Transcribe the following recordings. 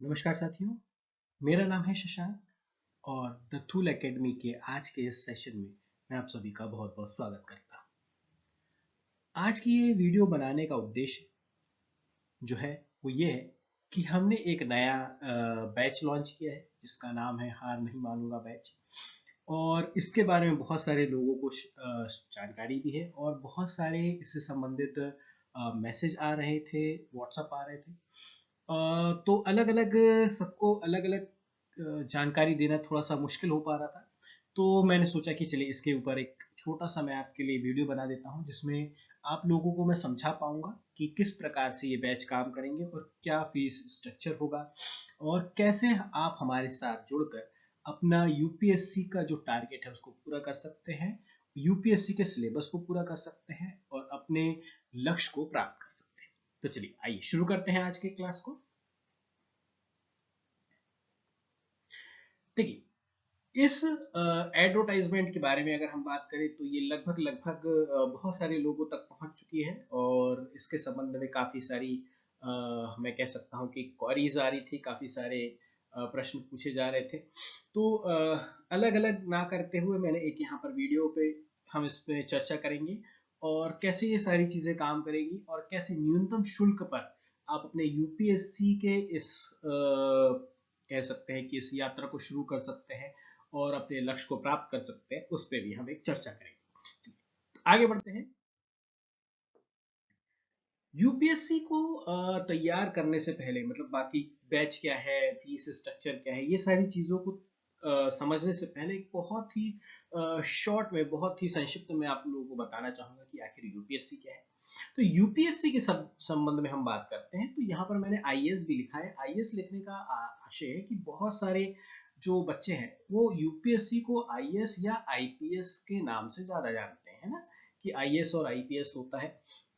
नमस्कार साथियों, मेरा नाम है शशांक और द थूल एकेडमी के आज के इस सेशन में मैं आप सभी का बहुत बहुत स्वागत करता हूँ। आज की ये वीडियो बनाने का उद्देश्य जो है वो ये है कि हमने एक नया बैच लॉन्च किया है जिसका नाम है हार नहीं मानूंगा बैच। और इसके बारे में बहुत सारे लोगों को जानकारी भी है और बहुत सारे इससे संबंधित मैसेज आ रहे थे, व्हाट्सएप आ रहे थे। तो अलग अलग सबको अलग अलग जानकारी देना थोड़ा सा मुश्किल हो पा रहा था। तो मैंने सोचा कि चलिए इसके ऊपर एक छोटा सा मैं आपके लिए वीडियो बना देता हूँ जिसमें आप लोगों को मैं समझा पाऊंगा कि किस प्रकार से ये बैच काम करेंगे और क्या फीस स्ट्रक्चर होगा और कैसे आप हमारे साथ जुड़कर अपना यूपीएससी का जो टारगेट है उसको पूरा कर सकते हैं, यूपीएससी के सिलेबस को पूरा कर सकते हैं और अपने लक्ष्य को प्राप्त कर सकते हैं। तो चलिए आइए शुरू करते हैं आज के क्लास को। देखिए, इस एडवर्टाइजमेंट के बारे में अगर हम बात करें तो ये लगभग लगभग बहुत सारे लोगों तक पहुंच चुकी है और इसके संबंध में काफ़ी सारी मैं कह सकता हूं कि क्वेरीज आ रही थी, काफ़ी सारे प्रश्न पूछे जा रहे थे। तो अलग अलग ना करते हुए मैंने एक यहाँ पर वीडियो पे हम इस पे चर्चा करेंगे और कैसे ये सारी चीज़ें काम करेगी और कैसे न्यूनतम शुल्क पर आप अपने यूपीएससी के इस कह सकते हैं कि इस यात्रा को शुरू कर सकते हैं और अपने लक्ष्य को प्राप्त कर सकते हैं, उस पर भी हम एक चर्चा करेंगे। आगे बढ़ते हैं। यूपीएससी को तैयार करने से पहले मतलब बाकी बैच क्या है, फीस स्ट्रक्चर क्या है, ये सारी चीज़ों को समझने से पहले एक बहुत ही शॉर्ट में, बहुत ही संक्षिप्त में आप लोगों को बताना चाहूंगा कि आखिर यूपीएससी क्या है। तो यूपीएससी के संबंध में हम बात करते हैं तो यहाँ पर मैंने आईएएस भी लिखा है। आईएएस लिखने का आशय है कि बहुत सारे जो बच्चे हैं वो यूपीएससी को आईएएस या आईपीएस के नाम से ज्यादा जानते हैं ना, कि आईएएस और आईपीएस होता है।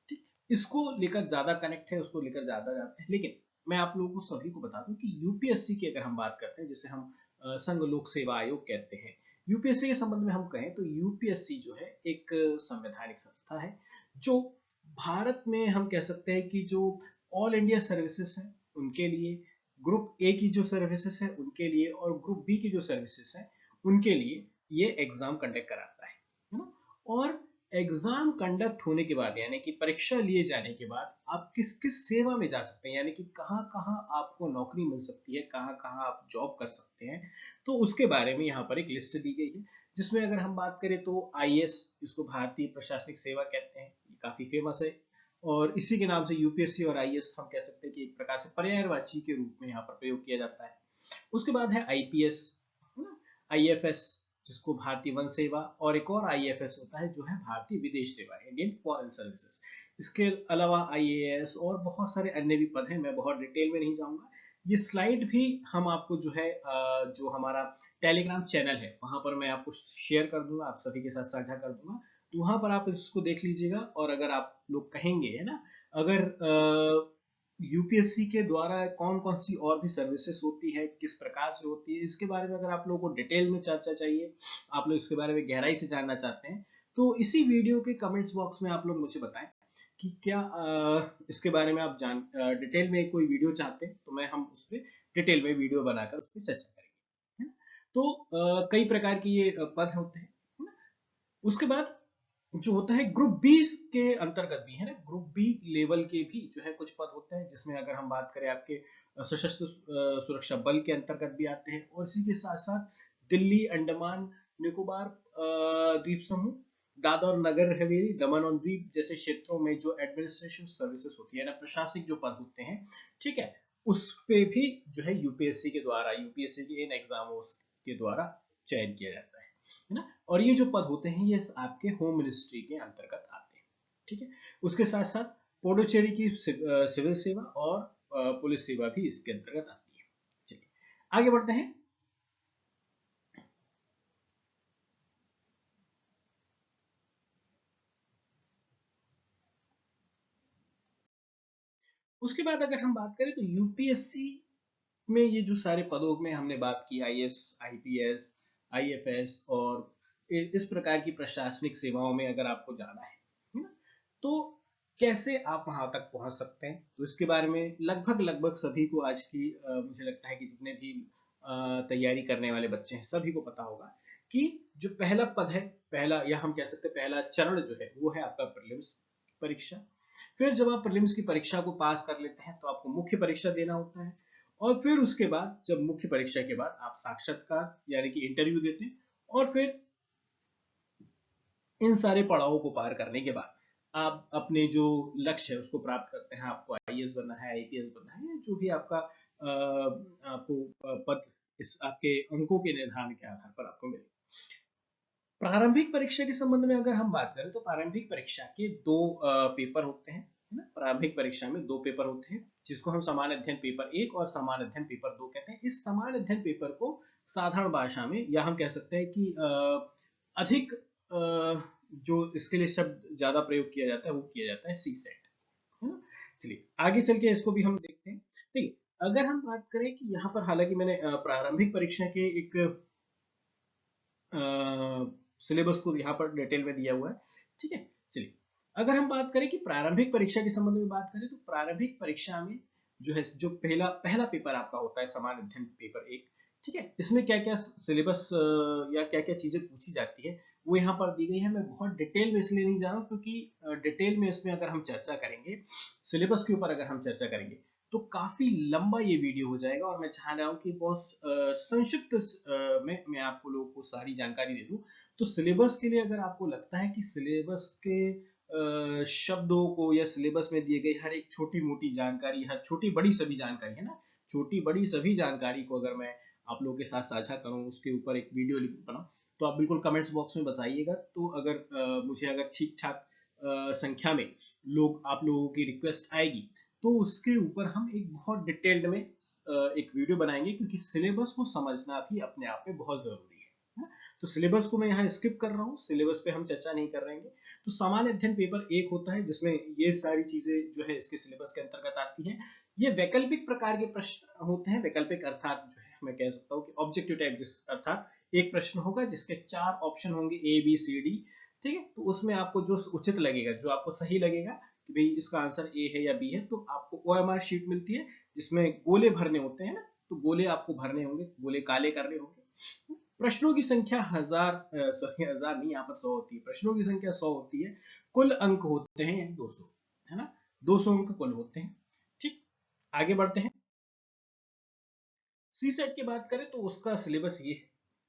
ठीक, इसको लेकर ज्यादा कनेक्ट है, उसको लेकर ज्यादा जानते हैं। लेकिन मैं आप लोगों को सभी को बता दूं कि यूपीएससी की अगर हम बात करते हैं, जिसे हम संघ लोक सेवा आयोग कहते हैं, यूपीएससी के संबंध में हम कहें तो यूपीएससी जो है एक संवैधानिक संस्था है जो भारत में हम कह सकते हैं कि जो ऑल इंडिया सर्विसेज है उनके लिए, ग्रुप ए की जो सर्विसेज है उनके लिए और ग्रुप बी की जो सर्विसेज है उनके लिए ये एग्जाम कंडक्ट कराता है ना। और एग्जाम कंडक्ट होने के बाद यानी कि परीक्षा लिए जाने के बाद आप किस किस सेवा में जा सकते हैं, यानी कि कहाँ कहाँ आपको नौकरी मिल सकती है, कहाँ कहाँ आप जॉब कर सकते हैं, तो उसके बारे में यहाँ पर एक लिस्ट दी गई है। जिसमें अगर हम बात करें तो आईएएस, जिसको भारतीय प्रशासनिक सेवा कहते हैं, ये काफी फेमस है और इसी के नाम से यूपीएससी और आईएएस हम कह सकते हैं कि एक प्रकार से पर्यायवाची के रूप में यहाँ पर प्रयोग किया जाता है। उसके बाद है आईपीएस, आईएफएस जिसको भारतीय वन सेवा, और एक और आईएफएस होता है जो है भारतीय विदेश सेवा, इंडियन फॉरेन सर्विसेज। इसके अलावा आईएएस और बहुत सारे अन्य भी पद हैं, मैं बहुत डिटेल में नहीं जाऊंगा। ये स्लाइड भी हम आपको जो है जो हमारा टेलीग्राम चैनल है वहां पर मैं आपको शेयर कर दूंगा, आप सभी के साथ साझा कर दूंगा। तो वहां पर आप इसको देख लीजिएगा और अगर आप लोग कहेंगे है ना, अगर यूपीएससी के द्वारा कौन कौन सी और भी सर्विसेज होती है, किस प्रकार से होती है, इसके बारे में अगर आप लोगों को डिटेल में चर्चा चाहिए, आप लोग इसके बारे में गहराई से जानना चाहते हैं, तो इसी वीडियो के कमेंट्स बॉक्स में आप लोग मुझे बताएं कि क्या इसके बारे में आप जान डिटेल में कोई वीडियो चाहते हैं तो मैं हम उस पर डिटेल में वीडियो बनाकर उस पर चर्चा करेंगे, है ना? तो कई प्रकार की ये पद होते हैं, है ना? उसके बाद जो होता है ग्रुप बी के अंतर्गत भी है ना, ग्रुप बी लेवल के भी जो है कुछ पद होते हैं, जिसमें अगर हम बात करें आपके सशस्त्र सुरक्षा बल के अंतर्गत भी आते हैं और इसी के साथ साथ दिल्ली, अंडमान निकोबार द्वीप समूह, दादरा और नगर हवेली, दमन और द्वीप जैसे क्षेत्रों में जो एडमिनिस्ट्रेशन सर्विसेज होती है ना, प्रशासनिक जो पद होते हैं, ठीक है, उस पे भी जो है यूपीएससी के द्वारा, यूपीएससी के इन एग्जामों के द्वारा चयन किया जाता है ना। और ये जो पद होते हैं ये आपके होम मिनिस्ट्री के अंतर्गत आते हैं, ठीक है। उसके साथ साथ पुडुचेरी की सिविल सेवा और पुलिस सेवा भी इसके अंतर्गत आती है। चलिए आगे बढ़ते हैं। उसके बाद अगर हम बात करें तो यूपीएससी में ये जो सारे पदों में हमने बात की, आईएएस, आईपीएस, आईएफएस और इस प्रकार की प्रशासनिक सेवाओं में अगर आपको जाना है ना, तो कैसे आप वहां तक पहुंच सकते हैं, तो इसके बारे में लगभग लगभग सभी को आज की मुझे लगता है कि जितने भी तैयारी करने वाले बच्चे हैं सभी को पता होगा कि जो पहला पद है, पहला या हम कह सकते हैं पहला चरण जो है वो है आपका प्रीलिम्स परीक्षा। फिर जब आप प्रीलिम्स की परीक्षा को पास कर लेते हैं तो आपको मुख्य परीक्षा देना होता है, और फिर उसके बाद जब मुख्य परीक्षा के बाद आप साक्षात्कार यानी कि इंटरव्यू देते हैं, और फिर इन सारे पड़ावों को पार करने के बाद आप अपने जो लक्ष्य है उसको प्राप्त करते हैं। आपको आईएएस बनना है, आईपीएस बनना है, या जो भी आपका आपको पद इस आपके अंकों के निर्धारण के आधार पर आपको मिले। प्रारंभिक परीक्षा के संबंध में अगर हम बात करें तो प्रारंभिक परीक्षा के दो पेपर होते हैं, है ना। प्रारंभिक परीक्षा में दो पेपर होते हैं जिसको हम सामान्य अध्ययन पेपर 1 और सामान्य अध्ययन पेपर 2 कहते हैं। इस सामान्य अध्ययन पेपर को साधारण भाषा में या हम कह सकते हैं कि अधिक जो इसके लिए शब्द ज्यादा प्रयोग किया जाता है वो किया जाता है सी सेट, है ना। चलिए आगे चल के इसको भी हम देखते हैं। ठीक है, अगर हम बात करें कि यहाँ पर हालांकि मैंने प्रारंभिक परीक्षा के एक सिलेबस को यहाँ पर डिटेल में दिया हुआ है। ठीक है, चलिए अगर हम बात करें कि प्रारंभिक परीक्षा के संबंध में बात करें तो प्रारंभिक परीक्षा में जो है जो पहला पहला पेपर आपका होता है सामान्य अध्ययन पेपर 1। ठीक है, इसमें क्या क्या सिलेबस या क्या क्या चीजें पूछी जाती है वो यहाँ पर दी गई है। मैं बहुत डिटेल में इसलिए नहीं जा रहा हूँ क्योंकि डिटेल में इसमें अगर हम चर्चा करेंगे, सिलेबस के ऊपर अगर हम चर्चा करेंगे तो काफी लंबा ये वीडियो हो जाएगा, और मैं चाह रहा हूँ कि बहुत संक्षिप्त में मैं आपको लोगों को सारी जानकारी दे दूं। तो सिलेबस के लिए अगर आपको लगता है कि सिलेबस के शब्दों को या सिलेबस में दिए गए हर एक छोटी मोटी जानकारी, हर छोटी बड़ी सभी जानकारी, है ना, छोटी बड़ी सभी जानकारी को अगर मैं आप लोगों के साथ साझा करूं, उसके ऊपर एक वीडियो बनाऊं, तो आप बिल्कुल कमेंट्स बॉक्स में बताइएगा। तो अगर मुझे अगर ठीक ठाक संख्या में लोग आप लोगों की रिक्वेस्ट आएगी तो उसके ऊपर हम एक बहुत डिटेल्ड में एक वीडियो बनाएंगे, क्योंकि सिलेबस को समझना भी अपने आप में बहुत जरूरी है। तो सिलेबस को मैं यहाँ स्किप कर रहा हूँ, सिलेबस पे हम चर्चा नहीं कर रहेंगे। तो सामान्य अध्ययन पेपर 1 होता है जिसमें ये सारी चीजें जो है इसके सिलेबस के अंतर्गत आती है। ये वैकल्पिक प्रकार के प्रश्न होते हैं। वैकल्पिक अर्थात जो है मैं कह सकता हूँ कि ऑब्जेक्टिव टाइप, जिस अर्थात एक प्रश्न होगा जिसके 4 ऑप्शन होंगे ए बी सी डी। ठीक है, तो उसमें आपको जो उचित लगेगा, जो आपको सही लगेगा कि भाई इसका आंसर ए है या बी है, तो आपको ओएमआर शीट मिलती है जिसमें गोले भरने होते हैं ना, तो गोले आपको भरने होंगे, गोले काले करने होंगे। प्रश्नों की संख्या सॉरी हजार नहीं, यहाँ पर 100 होती है। प्रश्नों की संख्या 100 होती है, कुल अंक होते हैं 200, है ना, 200 अंक कुल होते हैं। ठीक, आगे बढ़ते हैं। सी सेट की बात करें तो उसका सिलेबस ये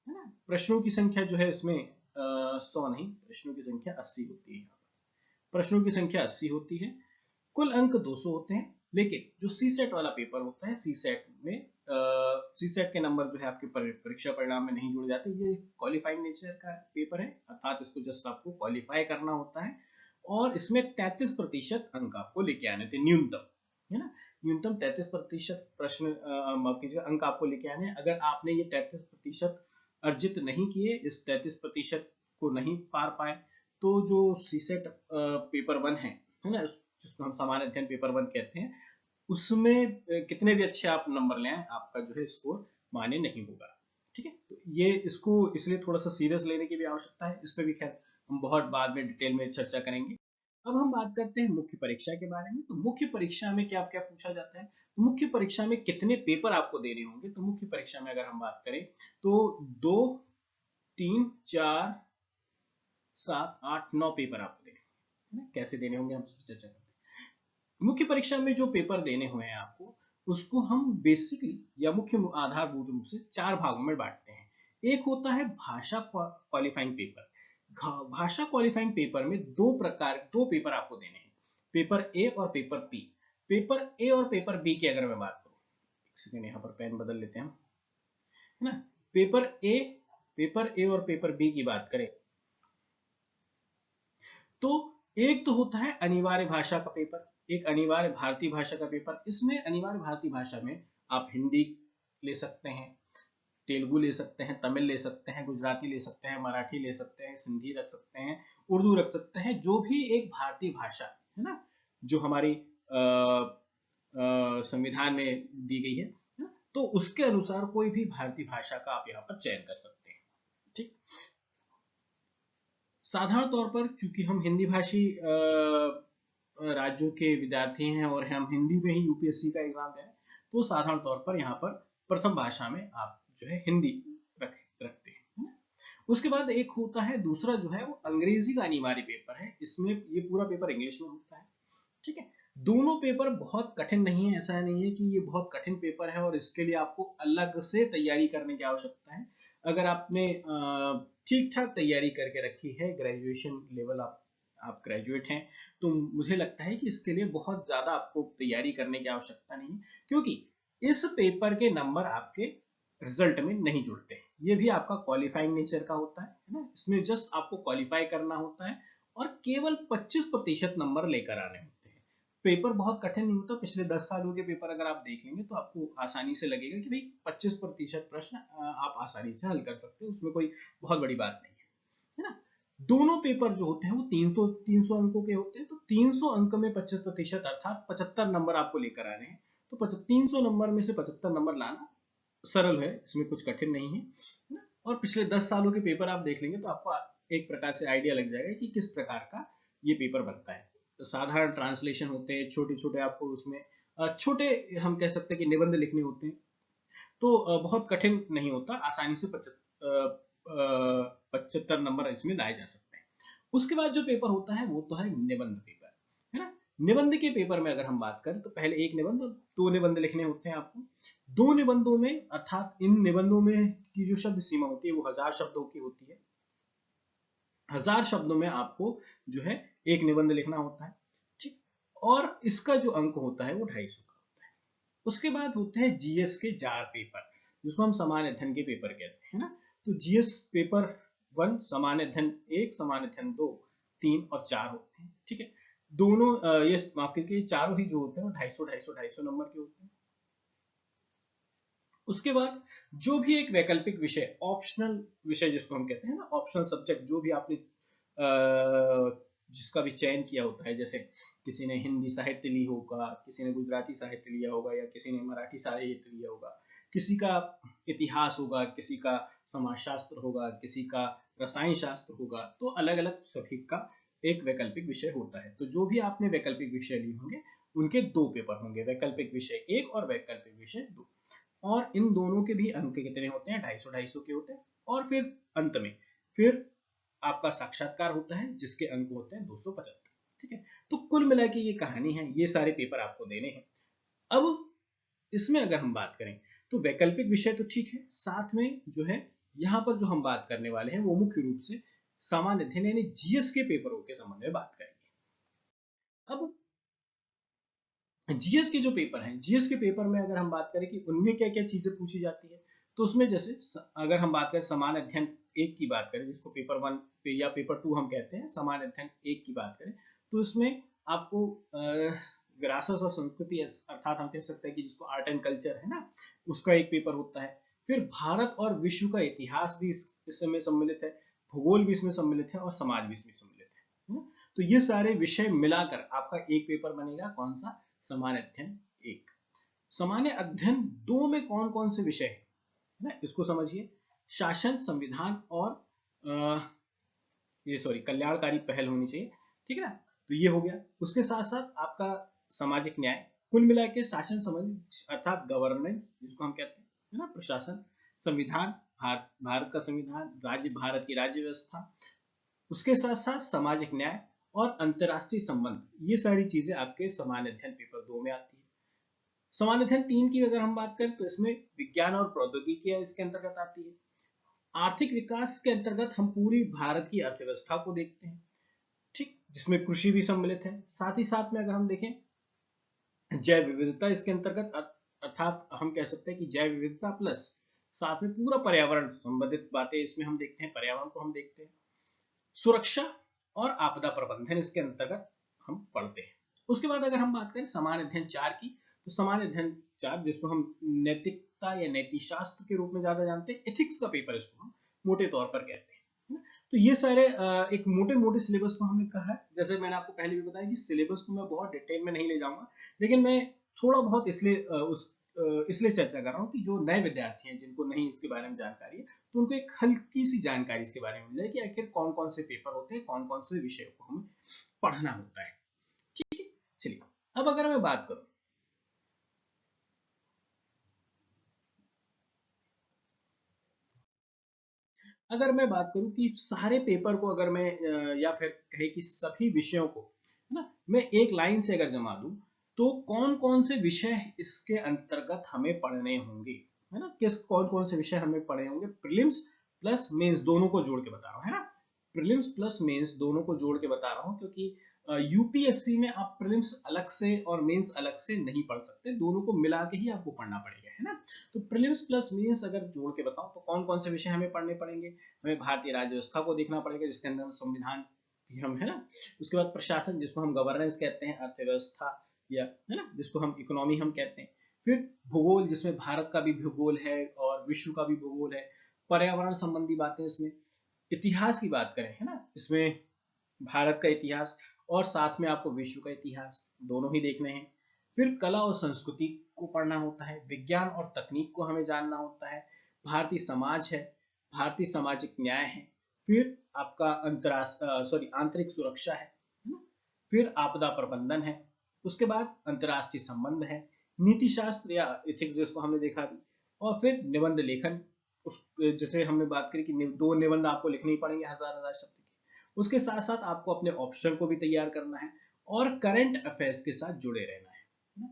है ना। प्रश्नों की संख्या जो है इसमें 100 नहीं, प्रश्नों की संख्या 80 होती है। प्रश्नों की संख्या 80 होती है, कुल अंक 200 होते हैं। लेकिन जो सी सेट वाला पेपर होता है, सी सेट में सी सेट के नंबर जो है आपके परीक्षा परिणाम में नहीं जुड़े जाते। ये क्वालिफाइंग नेचर का पेपर है, अर्थात इसको जस्ट आपको क्वालिफाई करना होता है, और इसमें 33% अंक आपको लेके आने थे न्यूनतम, है ना। न्यूनतम 33% प्रश्न माफ कीजिएगा अंक आपको लेके आने हैं। अगर आपने ये 33% अर्जित नहीं किए, इस 33% को नहीं पार पाए, तो जो सी सेट पेपर 1 है ना, जिसको हम सामान्य अध्ययन पेपर 1 कहते हैं, उसमें कितने भी अच्छे आप नंबर ले आए, आपका जो है स्कोर मान्य नहीं होगा। ठीक है, तो ये इसको इसलिए थोड़ा सा सीरियस लेने की भी आवश्यकता है। इस पर भी खैर हम बहुत बाद में डिटेल में चर्चा करेंगे। अब हम बात करते हैं मुख्य परीक्षा के बारे में। तो मुख्य परीक्षा में क्या क्या पूछा जाता है, तो मुख्य परीक्षा में कितने पेपर आपको देने होंगे। तो मुख्य परीक्षा में अगर हम बात करें तो 2, 3, 4, 7, 8, 9 पेपर आपको देने होंगे, है ना। कैसे देने होंगे हम उस पर चर्चा करते हैं। मुख्य परीक्षा में जो पेपर देने हुए हैं आपको, उसको हम बेसिकली या मुख्य आधारभूत रूप से 4 भागों में बांटते हैं। एक होता है भाषा क्वालिफाइंग पेपर। भाषा क्वालिफाइंग पेपर में दो पेपर आपको देने हैं, पेपर ए और पेपर बी। पेपर ए और पेपर बी की अगर मैं बात करूं, एक सेकेंड यहाँ पर पेन बदल लेते हैं हम, है ना। पेपर ए और पेपर बी की बात करें तो एक तो होता है अनिवार्य भाषा का पेपर, एक अनिवार्य भारतीय भाषा का पेपर। इसमें अनिवार्य भारतीय भाषा में आप हिंदी ले सकते हैं, तेलुगु ले सकते हैं, तमिल ले सकते हैं, गुजराती ले सकते हैं, मराठी ले सकते हैं, सिंधी रख सकते हैं, उर्दू रख सकते हैं, जो भी एक भारतीय भाषा है ना, जो हमारी संविधान में दी गई है ना? तो उसके अनुसार कोई भी भारतीय भाषा का आप यहाँ पर चयन कर सकते हैं। ठीक, साधारण तौर पर चूंकि हम हिंदी भाषी राज्यों के विद्यार्थी हैं और हम हिंदी में ही यूपीएससी का एग्जाम दें, तो साधारण तौर पर यहाँ पर प्रथम भाषा में आप जो है हिंदी रखते हैं, है ना? उसके बाद एक होता है दूसरा जो है वो अंग्रेजी का अनिवार्य पेपर है, इसमें ये पूरा पेपर इंग्लिश में होता है, ठीक है। दोनों पेपर बहुत कठिन नहीं है, ऐसा नहीं है कि ये बहुत कठिन पेपर है और इसके लिए आपको अलग से तैयारी करने की आवश्यकता है। अगर आपने ठीक ठाक तैयारी करके रखी है, ग्रेजुएशन लेवल आप ग्रेजुएट हैं, तो मुझे लगता है कि इसके लिए बहुत ज्यादा आपको तैयारी करने की आवश्यकता नहीं है, क्योंकि इस पेपर के नंबर आपके रिजल्ट में नहीं जुड़ते। ये भी आपका क्वालिफाइंग नेचर का होता है ना, इसमें जस्ट आपको क्वालिफाई करना होता है और केवल 25% नंबर लेकर आने होते हैं। पेपर बहुत कठिन नहीं होता। पिछले 10 सालों के पेपर अगर आप देख लेंगे तो आपको आसानी से लगेगा कि भाई 25% प्रश्न आप आसानी से हल कर सकते हो, उसमें कोई बहुत बड़ी बात नहीं है ना। दोनों पेपर जो होते हैं वो 300 अंकों के होते हैं, तो 300 अंक में 25% अर्थात 75 नंबर आपको लेकर आने हैं। तो 300 नंबर में से 75 नंबर लाना सरल है, इसमें कुछ कठिन नहीं है ना। और पिछले 10 सालों के पेपर आप देख लेंगे तो आपको एक प्रकार से आइडिया लग जाएगा कि किस प्रकार का ये पेपर बनता है। तो साधारण ट्रांसलेशन होते हैं, छोटे छोटे आपको उसमें छोटे हम कह सकते हैं कि निबंध लिखने होते हैं, तो बहुत कठिन नहीं होता, आसानी से 75 नंबर इसमें लाए जा सकते हैं। उसके बाद जो पेपर होता है वो तो है निबंध पेपर, है ना। निबंध के पेपर में अगर हम बात करें तो पहले एक निबंध और 2 निबंध लिखने होते हैं आपको। 2 निबंधों में अर्थात इन निबंधों में की जो शब्द सीमा होती है वो 1000 शब्दों की होती है। 1000 शब्दों में आपको जो है एक निबंध लिखना होता है, ठीक। और इसका जो अंक होता है वो 250 का होता है। उसके बाद होते हैं जीएस के 4 पेपर, जिसको हम सामान्य अध्ययन के पेपर कहते हैं ना। तो जीएस पेपर 1, सामान्य अध्ययन 1, सामान्य अध्ययन 2, 3 और 4 होते हैं, ठीक है। दोनों ये माफ कीजिए, चारों ही जो होते हैं वो 250 नंबर के होते हैं। उसके बाद जो भी एक वैकल्पिक विषय, ऑप्शनल विषय जिसको हम कहते हैं ना, ऑप्शनल सब्जेक्ट, जो भी आपने जिसका भी चयन किया होता है, जैसे किसी ने हिंदी साहित्य ली होगा, किसी ने गुजराती साहित्य लिया होगा, या किसी ने मराठी साहित्य लिया होगा, किसी का इतिहास होगा, किसी का समाजशास्त्र होगा, किसी का रसायन शास्त्र होगा, तो अलग अलग सभी का एक वैकल्पिक विषय होता है। तो जो भी आपने वैकल्पिक विषय लिए होंगे उनके 2 पेपर होंगे, वैकल्पिक विषय 1 और वैकल्पिक विषय 2। और इन दोनों के भी अंक कितने होते हैं, 250 के होते हैं। और फिर अंत में फिर आपका साक्षात्कार होता है जिसके अंक होते हैं 275, ठीक है। तो कुल मिला के ये कहानी है, ये सारे पेपर आपको देने हैं। अब इसमें अगर हम बात करें तो वैकल्पिक विषय तो ठीक है, साथ में जो है यहाँ पर जो हम बात करने वाले हैं वो मुख्य रूप से सामान्य अध्ययन यानी जीएस के पेपरों के संबंध में बात करेंगे। अब जीएस के जो पेपर हैं, जीएस के पेपर में अगर हम बात करें कि उनमें क्या क्या चीजें पूछी जाती है, तो उसमें जैसे अगर हम बात करें सामान्य अध्ययन 1 की बात करें, जिसको पेपर 1 या पेपर 2 हम कहते हैं, सामान्य अध्ययन 1 की बात करें, तो इसमें आपको विरासत और संस्कृति अर्थात हम कह सकते हैं कि जिसको आर्ट एंड कल्चर है ना, उसका एक पेपर होता है। फिर भारत और विश्व का इतिहास भी इसमें सम्मिलित है, भूगोल भी इसमें सम्मिलित है और समाज भी इसमें सम्मिलित है। तो ये सारे विषय मिलाकर आपका एक पेपर बनेगा, कौन सा, सामान्य अध्ययन 1। सामान्य अध्ययन 2 में कौन कौन से विषय है ना, इसको समझिए। शासन, संविधान और ये सॉरी कल्याणकारी पहल होनी चाहिए, ठीक है ना। तो ये हो गया। उसके साथ साथ आपका सामाजिक न्याय, कुल मिला के शासन संबंधी अर्थात गवर्नेंस जिसको हम कहते हैं, है ना, प्रशासन, संविधान, भारत का संविधान, राज्य, भारत की राज्य व्यवस्था, उसके साथ साथ सामाजिक न्याय और अंतरराष्ट्रीय संबंध, ये सारी चीजें आपके सामान्य अध्ययन पेपर 2 में आती है। सामान्य अध्ययन 3 की अगर हम बात करें तो इसमें विज्ञान और प्रौद्योगिकी इसके अंतर्गत आती है। आर्थिक विकास के अंतर्गत हम पूरी भारत की अर्थव्यवस्था को देखते हैं, ठीक, जिसमें कृषि भी सम्मिलित है। साथ ही साथ में अगर हम देखें जैव विविधता इसके अंतर्गत, अर्थात हम कह सकते हैं कि जैव विविधता प्लस साथ में पूरा पर्यावरण संबंधित बातें इसमें हम देखते हैं, पर्यावरण को हम देखते हैं। सुरक्षा और आपदा प्रबंधन इसके अंतर्गत हम पढ़ते हैं। उसके बाद अगर हम बात करें सामान्य अध्ययन 4 की, तो सामान्य अध्ययन 4 जिसको हम नैतिकता या नैतिक शास्त्र के रूप में ज्यादा जानते हैं, एथिक्स का पेपर इसको हम मोटे तौर पर कहते हैं। तो ये सारे एक मोटे मोटे सिलेबस को हमने कहा है। जैसे मैंने आपको पहले भी बताया कि सिलेबस को मैं बहुत डिटेल में नहीं ले जाऊंगा, लेकिन मैं थोड़ा बहुत इसलिए चर्चा कर रहा हूँ कि जो नए विद्यार्थी हैं जिनको नहीं इसके बारे में जानकारी है, तो उनको एक हल्की सी जानकारी इसके बारे में मिल जाए कि आखिर कौन कौन से पेपर होते हैं, कौन कौन से विषयों को हमें पढ़ना होता है, ठीक है। अब अगर मैं बात करूं, कि सारे पेपर को अगर मैं या फिर कहे कि सभी विषयों को, है ना, मैं एक लाइन से अगर जमा दूं, तो कौन कौन से विषय इसके अंतर्गत हमें पढ़ने होंगे, है ना, किस कौन कौन से विषय हमें पढ़ने होंगे, प्रीलिम्स प्लस मेंस दोनों को जोड़ के बता रहा हूं, है ना, प्रीलिम्स प्लस मेंस दोनों को जोड़ के बता रहा हूं, क्योंकि यूपीएससी में आप प्रीलिम्स अलग से और मेंस अलग से नहीं पढ़ सकते, दोनों को मिला के ही आपको पढ़ना पड़ेगा, है ना। तो प्रीलिम्स प्लस मेंस अगर जोड़ के बताऊं तो कौन कौन से विषय हमें पढ़ने पड़ेंगे, हमें भारतीय राज्य व्यवस्था को देखना पड़ेगा, जिसके अंदर संविधान भी हम, है ना, उसके बाद प्रशासन जिसको हम गवर्नेंस कहते हैं, अर्थव्यवस्था या, है ना, जिसको हम इकोनॉमी हम कहते हैं, फिर भूगोल जिसमें भारत का भी भूगोल है और विश्व का भी भूगोल है, पर्यावरण संबंधी बातें इसमें, इतिहास की बात करें, है ना, इसमें भारत का इतिहास और साथ में आपको विश्व का इतिहास दोनों ही देखने हैं, फिर कला और संस्कृति को पढ़ना होता है, विज्ञान और तकनीक को हमें जानना होता है, भारतीय समाज है, भारतीय सामाजिक न्याय है, फिर आपका अंतरराष्ट्रीय आंतरिक सुरक्षा है ना, फिर आपदा प्रबंधन है, उसके बाद अंतरराष्ट्रीय संबंध है, नीति शास्त्र या इथिक्स जिसको हमने देखा भी, और फिर निबंध लेखन, उस जैसे हमने बात करी कि दो निबंध आपको लिखने ही पड़ेंगे हजार हजार शब्द के, उसके साथ साथ आपको अपने ऑप्शन को भी तैयार करना है और करंट अफेयर्स के साथ जुड़े रहना है।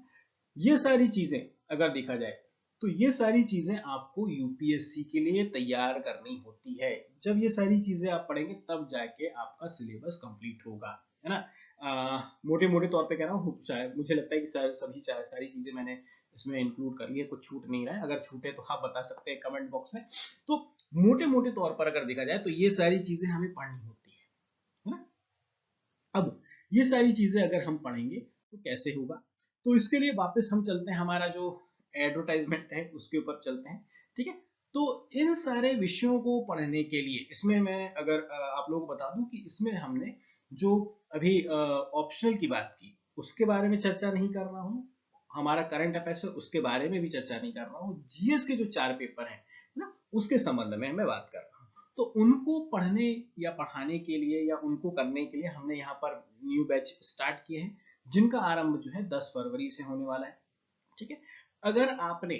ये सारी चीजें अगर देखा जाए तो ये सारी चीजें आपको यूपीएससी के लिए तैयार करनी होती है। जब ये सारी चीजें आप पढ़ेंगे तब जाके आपका सिलेबस कंप्लीट होगा, है ना। मोटे मोटे तौर पे कह रहा हूँ, शायद मुझे लगता है कि सभी सारी चीजें मैंने इसमें इंक्लूड कर ली है, कुछ छूट नहीं रहा है, अगर छूटे तो आप बता सकते हैं कमेंट बॉक्स में। तो मोटे मोटे तौर पर अगर देखा जाए तो ये सारी चीजें हमें पढ़नी होती है ना। अब ये सारी चीजें अगर हम पढ़ेंगे तो कैसे होगा, तो इसके लिए वापस हम चलते हैं, हमारा जो एडवर्टाइजमेंट है उसके ऊपर चलते हैं, ठीक है। तो इन सारे विषयों को पढ़ने के लिए इसमें मैं अगर आप लोगों को बता दूं कि इसमें हमने जो अभी ऑप्शनल की बात की उसके बारे में चर्चा नहीं कर रहा हूँ, हमारा करंट अफेयर्स है उसके बारे में भी चर्चा नहीं कर रहा हूँ, जीएस के जो 4 पेपर हैं ना उसके संबंध में मैं बात कर रहा हूँ। तो उनको पढ़ने या पढ़ाने के लिए या उनको करने के लिए हमने यहाँ पर न्यू बैच स्टार्ट किए हैं, जिनका आरंभ जो है 10 फरवरी से होने वाला है, ठीक है। अगर आपने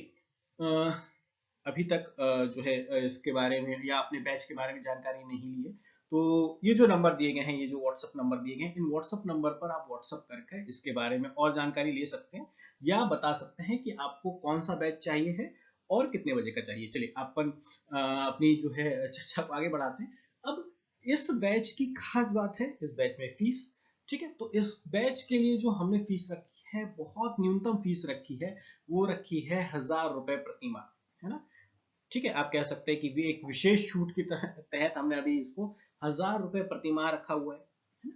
अभी तक जो है इसके बारे में या अपने बैच के बारे में जानकारी नहीं ली है, तो ये जो नंबर दिए गए हैं, ये जो व्हाट्सअप नंबर दिए गए हैं, इन व्हाट्सअप नंबर पर आप व्हाट्सअप करके इसके बारे में और जानकारी ले सकते हैं या बता सकते हैं कि आपको कौन सा बैच चाहिए है और कितने बजे का चाहिए। चलिए अपन अपनी जो है चर्चा को आगे बढ़ाते हैं। अब इस बैच की खास बात है, इस बैच में फीस, ठीक है। तो इस बैच के लिए जो हमने फीस रखी है, बहुत न्यूनतम फीस रखी है, वो रखी है 1000 रुपए प्रति माह, है ना, ठीक है। आप कह सकते हैं कि भी एक विशेष छूट की तहत हमने अभी इसको 1000 रुपए प्रति माह रखा हुआ है ना?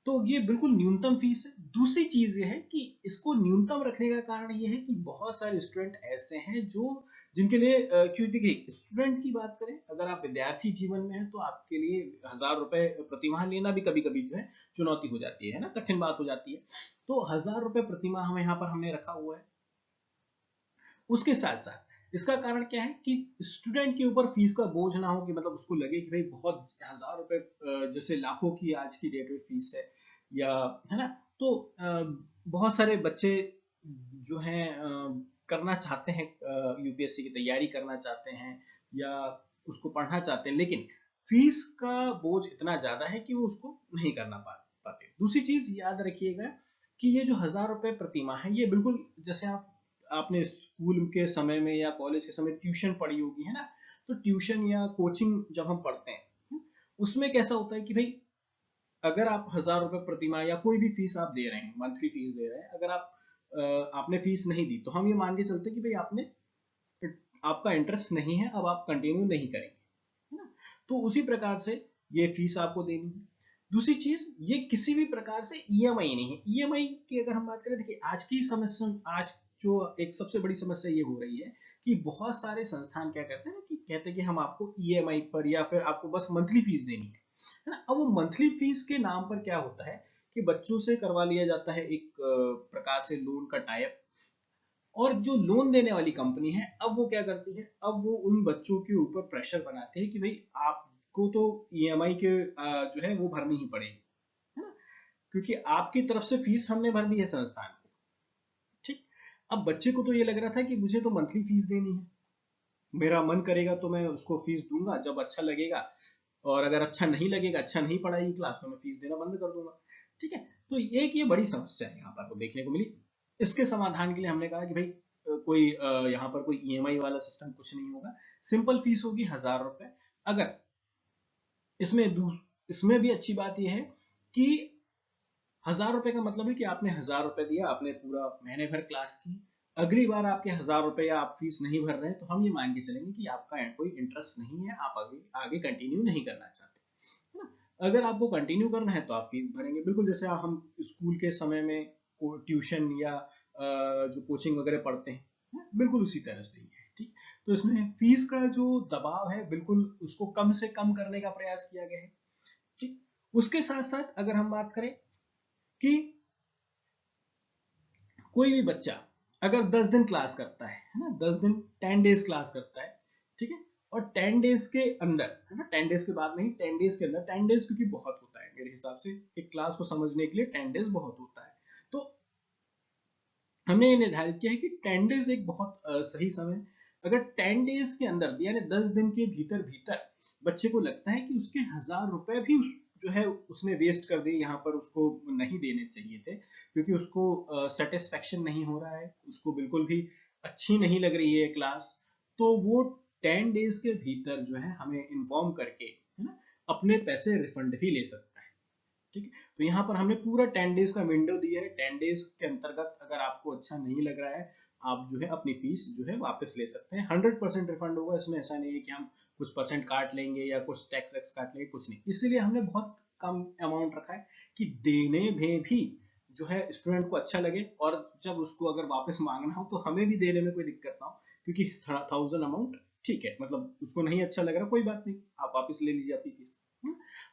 तो ये बिल्कुल न्यूनतम फीस है। दूसरी चीज ये है कि इसको न्यूनतम रखने का कारण ये है कि बहुत सारे स्टूडेंट ऐसे हैं जो जिनके लिए क्योंकि देखिए स्टूडेंट की बात करें, अगर आप विद्यार्थी जीवन में हैं तो आपके लिए 1000 रुपए प्रति माह लेना भी कभी कभी जो है चुनौती हो जाती है ना, कठिन बात हो जाती है। तो 1000 रुपए प्रति माह हमें यहाँ पर हमने रखा हुआ है। उसके साथ साथ इसका कारण क्या है कि स्टूडेंट के ऊपर फीस का बोझ ना हो, कि मतलब उसको लगे कि भाई बहुत 1000 रुपए जैसे लाखों की आज की डेट में फीस है, या, है ना। तो बहुत सारे बच्चे जो हैं करना चाहते हैं, यूपीएससी की तैयारी करना चाहते हैं या उसको पढ़ना चाहते हैं, लेकिन फीस का बोझ इतना ज्यादा है कि वो उसको नहीं करना पाते। दूसरी चीज याद रखिएगा कि ये जो 1000 रुपए प्रति माह है, ये बिल्कुल जैसे आपने स्कूल के समय में या कॉलेज के समय ट्यूशन पढ़ी होगी, है ना। तो ट्यूशन या कोचिंग जब हम पढ़ते हैं उसमें कैसा होता है कि भाई अगर आप 1000 रुपए प्रति माह या कोई भी फीस आप दे रहे हैं, मंथली फीस दे रहे हैं, अगर आपने फीस नहीं दी तो हम ये मान के चलते हैं कि भाई आपका इंटरेस्ट नहीं है, अब आप कंटिन्यू नहीं करेंगे, है ना। तो उसी प्रकार से ये फीस आपको देनी है। दूसरी चीज, ये किसी भी प्रकार से ईएमआई नहीं है। ईएमआई की अगर हम बात करें, देखिए आज की समस्या, आज जो एक सबसे बड़ी समस्या ये हो रही है कि बहुत सारे संस्थान क्या करते हैं कि कहते हैं कि हम आपको ईएमआई पर या फिर आपको बस मंथली फीस देनी है ना। अब वो मंथली फीस के नाम पर क्या होता है कि बच्चों से करवा लिया जाता है एक प्रकार से लोन का टाइप, और जो लोन देने वाली कंपनी है अब वो क्या करती है, अब वो उन बच्चों के ऊपर प्रेशर बनाते हैं कि भाई आपको तो ईएमआई के जो है वो भरनी ही पड़ेगी, है ना। क्योंकि आपकी तरफ से फीस हमने भर दी है संस्थान को। ठीक। अब बच्चे को तो ये लग रहा था कि मुझे तो मंथली फीस देनी है, मेरा मन करेगा तो मैं उसको फीस दूंगा जब अच्छा लगेगा, और अगर अच्छा नहीं लगेगा, अच्छा नहीं पढ़ाई क्लास में, मैं फीस देना बंद कर दूंगा। ठीक है। तो एक ये बड़ी समस्या है यहाँ पर को देखने को मिली। इसके समाधान के लिए हमने कहा कि भाई कोई यहाँ पर कोई ईएमआई वाला सिस्टम कुछ नहीं होगा, सिंपल फीस होगी 1000 रुपए। अगर इसमें भी अच्छी बात यह है कि 1000 रुपए का मतलब है कि आपने 1000 रुपए दिया, आपने पूरा महीने भर क्लास की, अगली बार आपके 1000 रुपए या आप फीस नहीं भर रहे हैं तो हम ये मान के चलेंगे कि आपका कोई इंटरेस्ट नहीं है, आप आगे आगे कंटिन्यू नहीं करना चाहते, है ना। अगर आपको कंटिन्यू करना है तो आप फीस भरेंगे, बिल्कुल जैसे हम स्कूल के समय में ट्यूशन या जो कोचिंग वगैरह पढ़ते हैं, बिल्कुल उसी तरह से ही है। ठीक। तो इसमें फीस का जो दबाव है बिल्कुल उसको कम से कम करने का प्रयास किया गया है। ठीक। उसके साथ साथ अगर हम बात करें कि कोई भी बच्चा अगर 10 दिन क्लास करता है ना, 10 दिन 10 डेज क्लास करता है, ठीक है, और 10 डेज के अंदर, है ना, 10 डेज के बाद नहीं, 10 डेज के अंदर, 10 डेज क्योंकि बहुत होता है मेरे हिसाब से एक क्लास को समझने के लिए 10 डेज बहुत होता है। तो हमने ये निर्धारित किया है कि 10 डेज एक बहुत सही समय। अगर 10 डेज के अंदर यानी 10 दिन के भीतर भीतर बच्चे को लगता है कि उसके 1000 रुपए भी जो है उसने वेस्ट कर दिए, यहाँ पर उसको नहीं देने चाहिए थे, क्योंकि उसको सेटिस्फेक्शन नहीं हो रहा है, उसको बिल्कुल भी अच्छी नहीं लग रही है क्लास, तो वो 10 डेज के भीतर जो है हमें इन्फॉर्म करके, है ना, अपने पैसे रिफंड भी ले सकता है। ठीक है। तो यहाँ पर हमने पूरा 10 डेज का विंडो दिया है, 10 डेज के अंतर्गत अगर आपको अच्छा नहीं लग रहा है, आप जो है अपनी फीस जो है वापस ले सकते हैं, 100% रिफंड होगा, इसमें ऐसा नहीं है कि हम कुछ परसेंट काट लेंगे या कुछ टैक्स वैक्स काट लेंगे, कुछ नहीं। इसीलिए हमने बहुत कम अमाउंट रखा है कि देने में भी जो है स्टूडेंट को अच्छा लगे, और जब उसको अगर वापस मांगना हो तो हमें भी देने में कोई दिक्कत ना हो, क्योंकि 1000 अमाउंट ठीक है, मतलब उसको नहीं अच्छा लग रहा, कोई बात नहीं, आप वापस ले लीजिए अपनी फीस।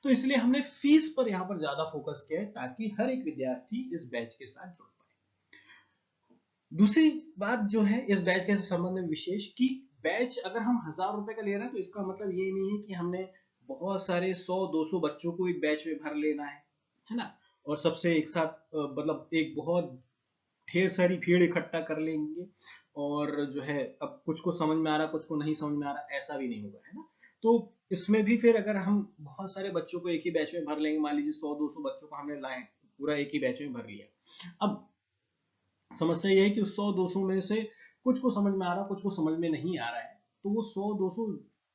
तो इसलिए हमने फीस पर यहाँ पर ज्यादा फोकस किया है ताकि हर एक विद्यार्थी इस बैच के साथ जुड़ पाए। दूसरी बात जो है इस बैच के संबंध में विशेष कि बैच अगर हम 1000 रुपए का ले रहे हैं तो इसका मतलब ये नहीं है कि हमने बहुत सारे 100-200 बच्चों को एक बैच में भर लेना है ना, और सबसे एक साथ मतलब एक बहुत ढेर सारी भीड़ इकट्ठा कर लेंगे, और जो है अब कुछ को समझ में आ रहा, कुछ को नहीं समझ में आ रहा, ऐसा भी नहीं होगा, है ना। तो इसमें भी फिर अगर हम बहुत सारे बच्चों को एक ही बैच में भर लेंगे, मान लीजिए 100-200 बच्चों को हमने लाए पूरा एक ही बैच में भर लिया, अब समस्या ये है कि उस 100-200 में से कुछ को समझ में आ रहा, कुछ को समझ में नहीं आ रहा है, तो वो 100-200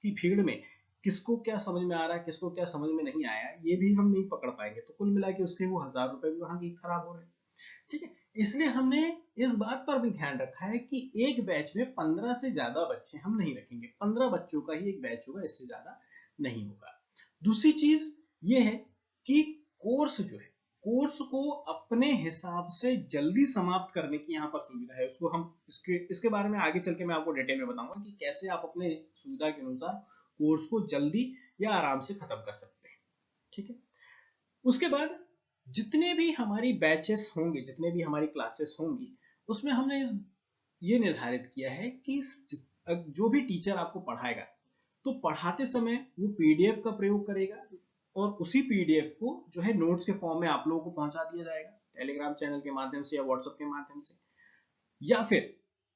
की भीड़ में किसको क्या समझ में आ रहा है, किसको क्या समझ में नहीं आया, ये भी हम नहीं पकड़ पाएंगे, तो कुल मिला के उसके वो 1000 रुपए भी वहां की खराब हो रहे हैं। ठीक है। इसलिए हमने इस बात पर भी ध्यान रखा है कि एक बैच में 15 से ज्यादा बच्चे हम नहीं रखेंगे, 15 बच्चों का ही एक बैच होगा, इससे ज्यादा नहीं होगा। दूसरी चीज ये है कि कोर्स जो है, कोर्स को अपने हिसाब से जल्दी समाप्त करने की यहाँ पर सुविधा है, उसको हम इसके इसके बारे में आगे चल के मैं आपको डिटेल में बताऊंगा कि कैसे आप अपने सुविधा के अनुसार कोर्स को जल्दी या आराम से खत्म कर सकते हैं। ठीक है। उसके बाद जितने भी हमारी बैचेस होंगे, जितने भी हमारी क्लासेस होंगी, उसमें हमने ये निर्धारित किया है कि जो भी टीचर आपको पढ़ाएगा तो पढ़ाते समय वो पीडीएफ का प्रयोग करेगा, और उसी पीडीएफ को जो है नोट्स के फॉर्म में आप लोगों को पहुंचा दिया जाएगा टेलीग्राम चैनल के माध्यम से या व्हाट्सएप के माध्यम से, या फिर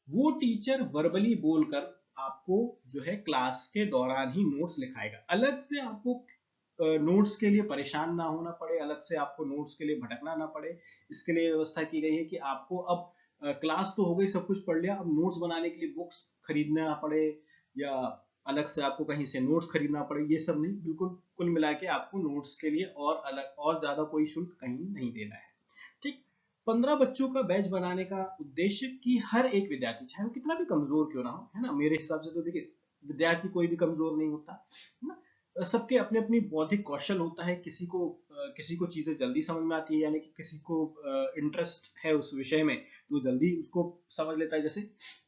वो टीचर वर्बली बोलकर आपको जो है क्लास के दौरान ही नोट्स लिखाएगा, अलग से आपको नोट्स के लिए परेशान ना होना पड़े, अलग से आपको नोट्स के लिए भटकना ना पड़े। इसके लिए व्यवस्था की गई है कि आपको अब क्लास तो हो गई, सब कुछ पढ़ लिया, अब नोट्स बनाने के लिए बुक्स खरीदना पड़े या अलग से आपको कहीं से नोट्स खरीदना पड़े, ये सब नहीं, बिल्कुल कुल मिला के आपको नोट्स के लिए और अलग और ज्यादा कोई शुल्क कहीं नहीं देना है। ठीक। 15 बच्चों का बैच बनाने का उद्देश्य कि हर एक विद्यार्थी चाहे वो कितना भी कमजोर क्यों ना हो, है ना, मेरे हिसाब से तो देखिए विद्यार्थी कोई भी कमजोर नहीं होता, है ना, सबके अपने अपनी बौद्धिक कौशल होता है, किसी को चीजें जल्दी समझ में आती है, यानी कि किसी को इंटरेस्ट है उस विषय में तो जल्दी उसको समझ लेता है, जैसे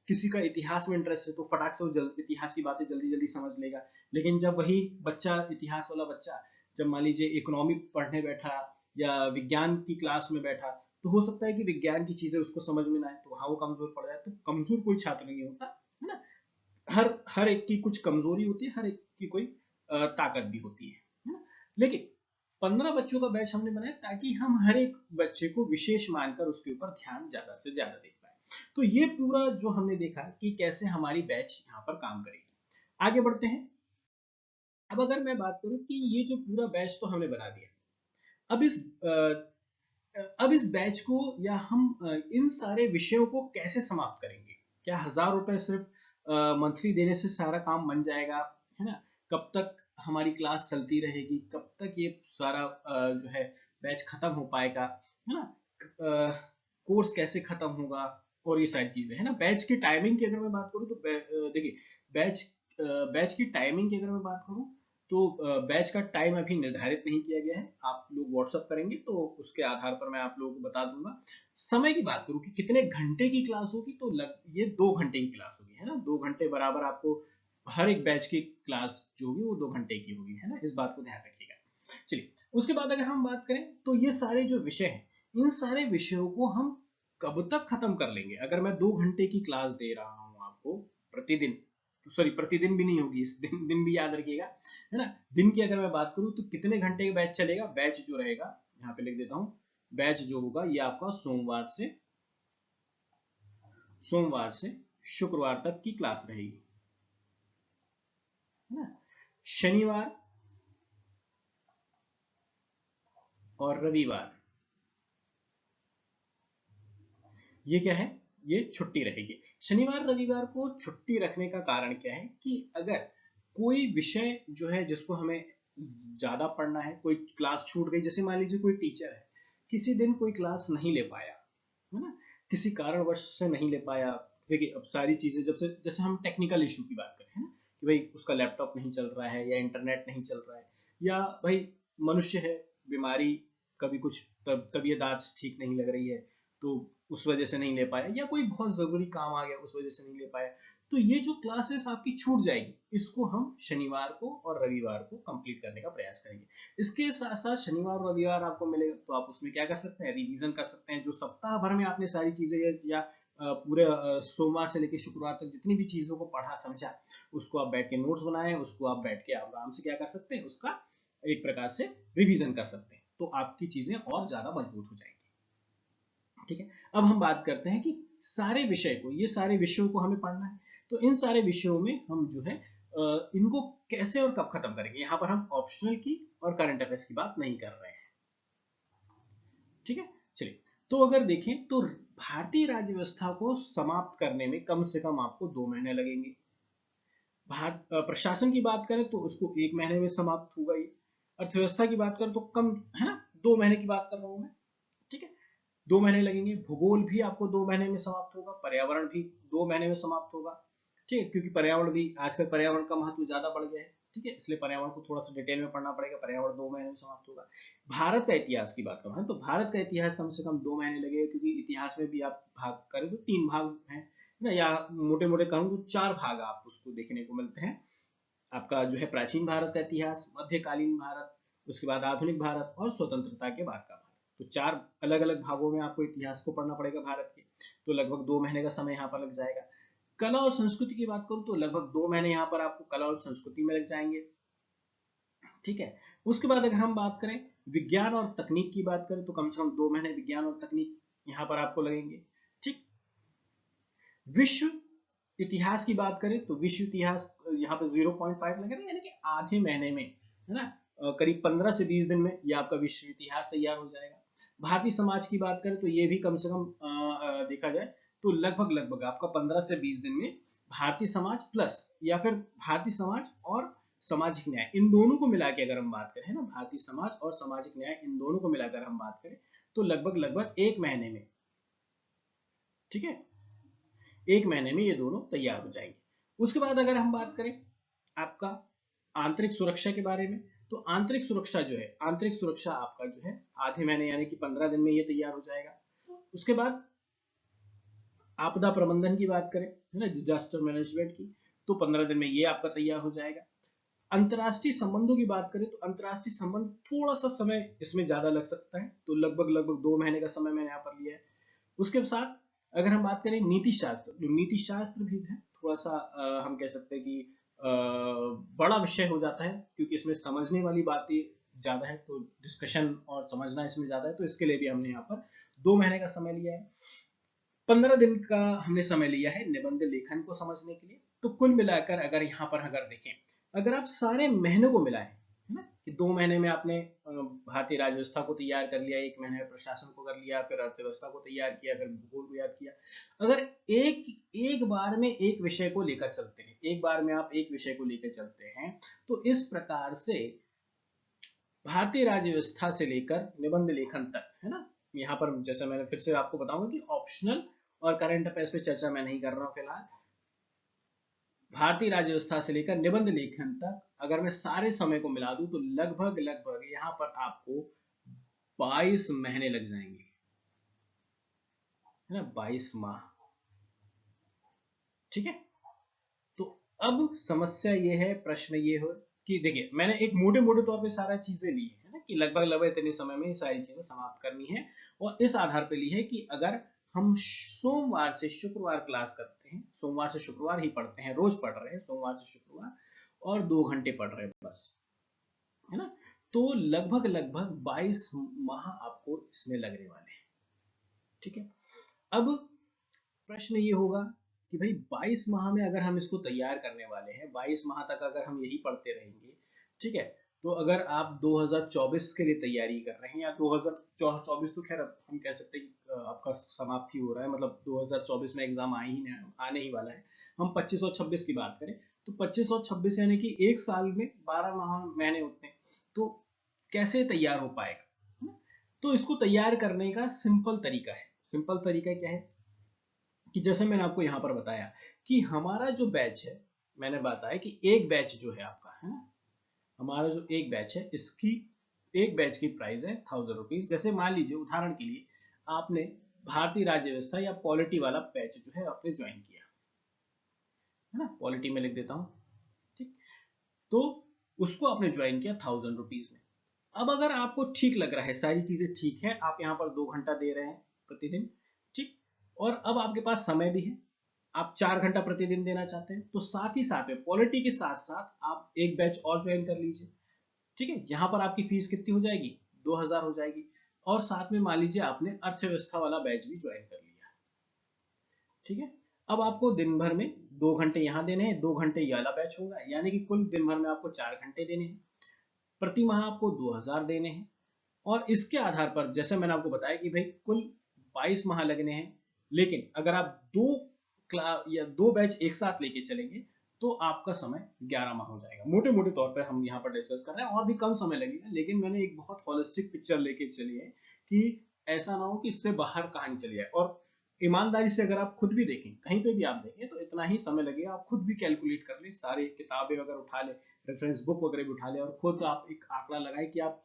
किसी का इतिहास में इंटरेस्ट है तो फटाक से वो इतिहास की बातें जल्दी जल्दी समझ लेगा। लेकिन जब वही बच्चा, इतिहास वाला बच्चा, जब मान लीजिए इकोनॉमी पढ़ने बैठा या विज्ञान की क्लास में बैठा, तो हो सकता है कि विज्ञान की चीजें उसको समझ में ना आए, तो वहां वो कमजोर पड़ जाए। तो कमजोर कोई छात्र नहीं होता, है ना, हर हर एक की कुछ कमजोरी होती है, हर एक की कोई ताकत भी होती है ना। लेकिन 15 बच्चों का बैच हमने बनाया ताकि हम हर एक बच्चे को विशेष मानकर उसके ऊपर ध्यान ज्यादा से ज्यादा दे पाए। तो ये पूरा जो हमने देखा कि कैसे हमारी बैच यहाँ पर काम करेगी। आगे बढ़ते हैं। अब अगर मैं बात करूं कि ये जो पूरा बैच तो हमने बना दिया, अब इस अब इस बैच को या हम इन सारे विषयों को कैसे समाप्त करेंगे? क्या 1000 रुपए सिर्फ मंथली देने से सारा काम बन जाएगा, है ना? कब तक हमारी क्लास चलती रहेगी, कब तक ये सारा जो है बैच खत्म हो पाएगा, है ना? कोर्स कैसे खत्म होगा और ये सारी चीजें, है ना? बैच की टाइमिंग की अगर मैं बात करूँ तो देखिए, बैच बैच की टाइमिंग की अगर मैं बात करूँ तो बैच का टाइम अभी निर्धारित नहीं किया गया है। आप लोग व्हाट्सअप करेंगे तो उसके आधार पर मैं आप लोगों को बता दूंगा। समय की बात करूं कि कितने घंटे की क्लास होगी तो ये 2 घंटे की क्लास होगी, है ना? 2 घंटे बराबर आपको हर एक बैच की क्लास जो होगी वो 2 घंटे की होगी, है ना? इस बात को ध्यान रखिएगा। चलिए, उसके बाद अगर हम बात करें तो ये सारे जो विषय हैं, इन सारे विषयों को हम कब तक खत्म कर लेंगे? अगर मैं 2 घंटे की क्लास दे रहा हूं आपको प्रतिदिन, सॉरी प्रतिदिन भी नहीं होगी, इस दिन दिन भी याद रखिएगा, है ना? दिन की अगर मैं बात करूं तो कितने घंटे का बैच चलेगा? बैच जो रहेगा, यहाँ पे लिख देता हूं, बैच जो होगा ये आपका सोमवार से शुक्रवार तक की क्लास रहेगी, है ना? शनिवार और रविवार ये क्या है? ये छुट्टी रहेगी। शनिवार रविवार को छुट्टी रखने का कारण क्या है कि अगर कोई विषय जो है जिसको हमें ज्यादा पढ़ना है, कोई क्लास छूट गई, जैसे मान लीजिए कोई टीचर है, किसी दिन कोई क्लास नहीं ले पाया, है ना? किसी कारणवश से नहीं ले पाया। देखिए, अब सारी चीजें जब से, जैसे हम टेक्निकल इशू की बात करें, है ना, कि भाई उसका लैपटॉप नहीं चल रहा है या इंटरनेट नहीं चल रहा है, या भाई मनुष्य है, बीमारी, कभी कुछ तबीयत आज ठीक नहीं लग रही है तो उस वजह से नहीं ले पाया, या कोई बहुत जरूरी काम आ गया उस वजह से नहीं ले पाया, तो ये जो क्लासेस आपकी छूट जाएगी इसको हम शनिवार को और रविवार को कंप्लीट करने का प्रयास करेंगे। इसके साथ साथ शनिवार और रविवार आपको मिलेगा तो आप उसमें क्या कर सकते हैं? रिवीजन कर सकते हैं। जो सप्ताह भर में आपने सारी चीजें या पूरे सोमवार से लेकर शुक्रवार तक जितनी भी चीजों को पढ़ा समझा, उसको आप बैठ के नोट्स बनाए, उसको आप बैठ के आराम से क्या कर सकते हैं? उसका एक प्रकार से रिवीजन कर सकते हैं, तो आपकी चीजें और ज्यादा मजबूत हो जाएंगी। ठीक है, अब हम बात करते हैं कि सारे विषय को, ये सारे विषयों को हमें पढ़ना है, तो इन सारे विषयों में हम जो है इनको कैसे और कब खत्म करेंगे? यहाँ पर हम ऑप्शनल की और करंट अफेयर्स की बात नहीं कर रहे हैं। ठीक है, चलिए, तो अगर देखें तो भारतीय राज्य व्यवस्था को समाप्त करने में कम से कम आपको 2 महीने लगेंगे। प्रशासन की बात करें तो उसको 1 महीने में समाप्त होगा ये। अर्थव्यवस्था की बात करें तो कम, है ना, 2 महीने की बात कर रहा हूं मैं। ठीक है, 2 महीने लगेंगे। भूगोल भी आपको 2 महीने में समाप्त होगा, पर्यावरण भी 2 महीने में समाप्त होगा। ठीक है, क्योंकि पर्यावरण भी आजकल पर्यावरण का महत्व ज्यादा बढ़ गया है। ठीक है, इसलिए पर्यावरण को थोड़ा सा डिटेल में पढ़ना पड़ेगा। पर्यावरण 2 महीने में समाप्त होगा। भारत का इतिहास की बात करें तो भारत का इतिहास कम से कम 2 महीने लगेगा, क्योंकि इतिहास में भी आप भाग करें तो 3 भाग हैं ना, या मोटे मोटे कहूँ तो 4 भाग आप उसको देखने को मिलते हैं। आपका जो है प्राचीन भारत का इतिहास, मध्यकालीन भारत, उसके बाद आधुनिक भारत और स्वतंत्रता के बाद का भारत। तो 4 अलग अलग भागों में आपको इतिहास को पढ़ना पड़ेगा भारत के। तो लगभग 2 महीने का समय यहाँ पर लग जाएगा। कला और संस्कृति की बात करूँ तो लगभग 2 महीने यहाँ पर आपको कला और संस्कृति में लग जाएंगे। ठीक है, उसके बाद अगर हम बात करें विज्ञान और तकनीक की बात करें तो कम से कम 2 महीने विज्ञान और तकनीक यहाँ पर आपको लगेंगे। ठीक, विश्व इतिहास की बात करें तो विश्व इतिहास यहाँ पे 0.5 लगेगा, यानी कि आधे महीने में, है ना, करीब 15 से 20 दिन में ये आपका विश्व इतिहास तैयार हो जाएगा। भारतीय समाज की बात करें तो ये भी कम से कम देखा जाए तो लगभग लगभग आपका 15 से 20 दिन में भारतीय समाज प्लस, या फिर भारतीय समाज और सामाजिक न्याय, इन दोनों को मिला के अगर हम बात करें ना, भारतीय समाज और सामाजिक न्याय, इन दोनों को मिलाकर हम बात करें तो लगभग लगभग 1 महीने में, ठीक है, 1 महीने में ये दोनों तैयार हो जाएंगे। उसके बाद अगर हम बात करें आपका आंतरिक सुरक्षा के बारे में, तो आंतरिक सुरक्षा जो है, आंतरिक सुरक्षा आपका जो है आधे महीने यानी कि 15 दिन में ये तैयार हो जाएगा। उसके बाद आपदा प्रबंधन की बात करें, है ना, डिजास्टर मैनेजमेंट की, तो 15 दिन में ये आपका तैयार हो जाएगा। अंतर्राष्ट्रीय संबंधों की बात करें तो अंतर्राष्ट्रीय संबंध थोड़ा सा समय इसमें ज्यादा लग सकता है, तो लगभग लगभग 2 महीने का समय मैंने यहाँ पर लिया है। उसके साथ अगर हम बात करें नीति शास्त्र, जो नीति शास्त्र भी है थोड़ा सा हम कह सकते हैं कि बड़ा विषय हो जाता है, क्योंकि इसमें समझने वाली बातें ज़्यादा है, तो डिस्कशन और समझना इसमें ज़्यादा है, तो इसके लिए भी हमने यहाँ पर 2 महीने का समय लिया है। 15 दिन का हमने समय लिया है निबंध लेखन को समझने के लिए। तो कुल मिलाकर अगर यहाँ पर अगर देखें, अगर आप सारे महीनों को मिलाएं, है ना, कि 2 महीने में आपने भारतीय राज्य व्यवस्था को तैयार कर लिया, 1 महीने में प्रशासन को कर लिया, फिर अर्थव्यवस्था को तैयार किया, फिर भूगोल को याद किया। अगर एक एक बार में एक विषय को लेकर चलते हैं, एक बार में आप एक विषय को लेकर चलते हैं, तो इस प्रकार से भारतीय राज्य व्यवस्था से लेकर निबंध लेखन तक, है ना, यहाँ पर जैसे मैंने फिर से आपको बताऊंगा कि ऑप्शनल और करंट अफेयर्स पे चर्चा मैं नहीं कर रहा हूँ फिलहाल। भारतीय राज्य व्यवस्था से लेकर निबंध लेखन तक अगर मैं सारे समय को मिला दूं तो लगभग लगभग यहाँ पर आपको 22 महीने लग जाएंगे, है ना, 22 माह। ठीक है, तो अब समस्या ये है, प्रश्न ये हो कि देखिए मैंने एक मोटे मोटे तौर पे सारा चीजें ली है ना, कि लगभग लगभग इतने समय में ये सारी चीजें समाप्त करनी है, और इस आधार पे ली है कि अगर हम सोमवार से शुक्रवार क्लास करते हैं, सोमवार से शुक्रवार ही पढ़ते हैं, रोज पढ़ रहे हैं सोमवार से शुक्रवार, और 2 घंटे पढ़ रहे हैं बस, है ना, तो लगभग लगभग 22 माह आपको इसमें लगने वाले हैं। ठीक है, अब प्रश्न ये होगा कि भाई 22 माह में अगर हम इसको तैयार करने वाले हैं, 22 माह तक अगर हम यही पढ़ते रहेंगे, ठीक है, तो अगर आप 2024 के लिए तैयारी कर रहे हैं, या 2024 तो खैर हम कह सकते हैं कि आपका समाप्ति हो रहा है, मतलब 2024 में एग्जाम आने ही वाला है, हम 25 और 26 की बात करें तो 25 और 26 यानी कि एक साल में 12 महीने होते हैं, तो कैसे तैयार हो पाएगा, है ना? तो इसको तैयार करने का सिंपल तरीका है। सिंपल तरीका क्या है कि जैसे मैंने आपको यहाँ पर बताया कि हमारा जो बैच है, मैंने बताया कि एक बैच जो है आपका, है ना, हमारा जो एक बैच है, इसकी एक बैच की प्राइस है 1000 रुपीज। जैसे मान लीजिए उदाहरण के लिए आपने भारतीय राज्य व्यवस्था या पॉलिटी वाला बैच जो है आपने ज्वाइन किया, है ना, पॉलिटी में लिख देता हूं, ठीक, तो उसको आपने ज्वाइन किया 1000 रुपीज में। अब अगर आपको ठीक लग रहा है, सारी चीजें ठीक है, आप यहाँ पर 2 घंटा दे रहे हैं प्रतिदिन, ठीक, और अब आपके पास समय भी है, आप 4 घंटा प्रतिदिन देना चाहते हैं, तो साथ ही साथ में पॉलिटी के साथ साथ आप एक बैच और ज्वाइन कर लीजिए। ठीक है, यहाँ पर आपकी फीस कितनी हो जाएगी, 2000 हो जाएगी, और साथ में मान लीजिए आपने अर्थव्यवस्था वाला बैच भी ज्वाइन कर लिया। ठीक है, अब आपको दिन भर में 2 घंटे यहाँ देने हैं, 2 घंटे ये वाला बैच होगा, यानी कि कुल दिन भर में आपको 4 घंटे देने हैं, प्रति माह आपको 2000 देने हैं। और इसके आधार पर जैसे मैंने आपको बताया कि भाई कुल 22 माह लगने हैं, लेकिन अगर आप दो बैच एक साथ लेके चलेंगे तो आपका समय 11 माह हो जाएगा। मोटे मोटे तौर पर हम यहाँ पर डिस्कस कर रहे हैं, और भी कम समय लगेगा, लेकिन मैंने एक बहुत होलिस्टिक पिक्चर लेके चली है कि ऐसा ना हो कि इससे बाहर कहानी चली जाए। और ईमानदारी से अगर आप खुद भी देखें, कहीं पे भी आप देखें, तो इतना ही समय लगेगा, आप खुद भी कैलकुलेट कर लें, सारी किताबें वगैरह उठा लें, रेफरेंस बुक वगैरह भी उठा लें, और खुद आप एक आंकड़ा लगाएं कि आप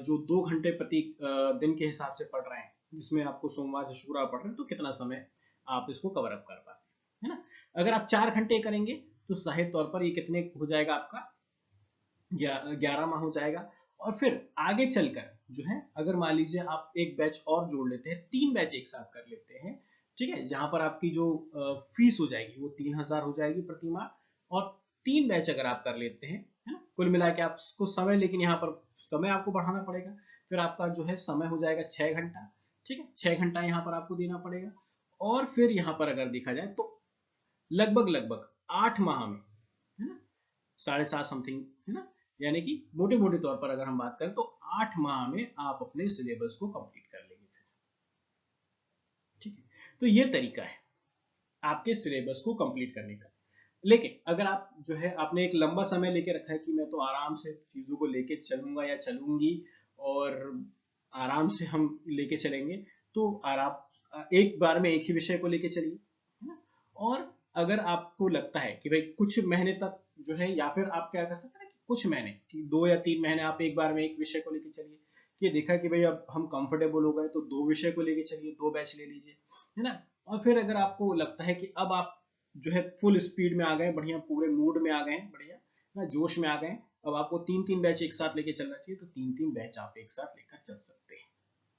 जो 2 घंटे प्रति दिन के हिसाब से पढ़ रहे हैं, जिसमें आपको सोमवार से शुक्रवार पढ़ रहे हैं, तो कितना समय आप इसको कवर अप कर पाते हैं, है ना। अगर आप 4 घंटे करेंगे तो जाहिर तौर पर ये कितने हो जाएगा आपका, 11 माह हो जाएगा। और फिर आगे चलकर जो है, अगर मान लीजिए आप एक बैच और जोड़ लेते हैं, 3 बैच एक साथ कर लेते हैं, ठीक है, जहां पर आपकी जो फीस हो जाएगी वो 3000 हो जाएगी प्रति माह, और 3 बैच अगर आप कर लेते हैं, है ना, कुल मिला के आपको समय, लेकिन यहाँ पर समय आपको बढ़ाना पड़ेगा, फिर आपका जो है समय हो जाएगा 6 घंटा। ठीक है, 6 घंटा यहाँ पर आपको देना पड़ेगा, और फिर यहाँ पर अगर देखा जाए तो लगभग लगभग 8 माह में, है ना, 7.5 समथिंग, है ना, यानी कि मोटे मोटे तौर पर अगर हम बात करें तो 8 माह में आप अपने सिलेबस को कंप्लीट कर लेंगे फिर। ठीक है, तो ये तरीका है आपके सिलेबस को कंप्लीट करने का। लेकिन अगर आप जो है आपने एक लंबा समय लेके रखा है कि मैं तो आराम से चीजों को लेके चलूंगा या चलूंगी, और आराम से हम लेके चलेंगे, तो आप एक बार में एक ही विषय को लेके चलिए, है ना। और अगर आपको लगता है कि भाई कुछ महीने तक जो है, या फिर आप क्या कर सकते हैं कि कुछ महीने कि 2 या 3 महीने आप एक बार में एक विषय को लेके चलिए, कि देखा कि भाई अब हम कंफर्टेबल हो गए तो 2 विषय को लेके चलिए, 2 बैच ले लीजिए, है ना। और फिर अगर आपको लगता है कि अब आप जो है फुल स्पीड में आ गए, बढ़िया पूरे मूड में आ गए, बढ़िया ना, जोश में आ गए, अब आपको 3-3 बैच एक साथ लेके चलना चाहिए, तो 3-3 बैच आप एक साथ लेकर चल सकते हैं,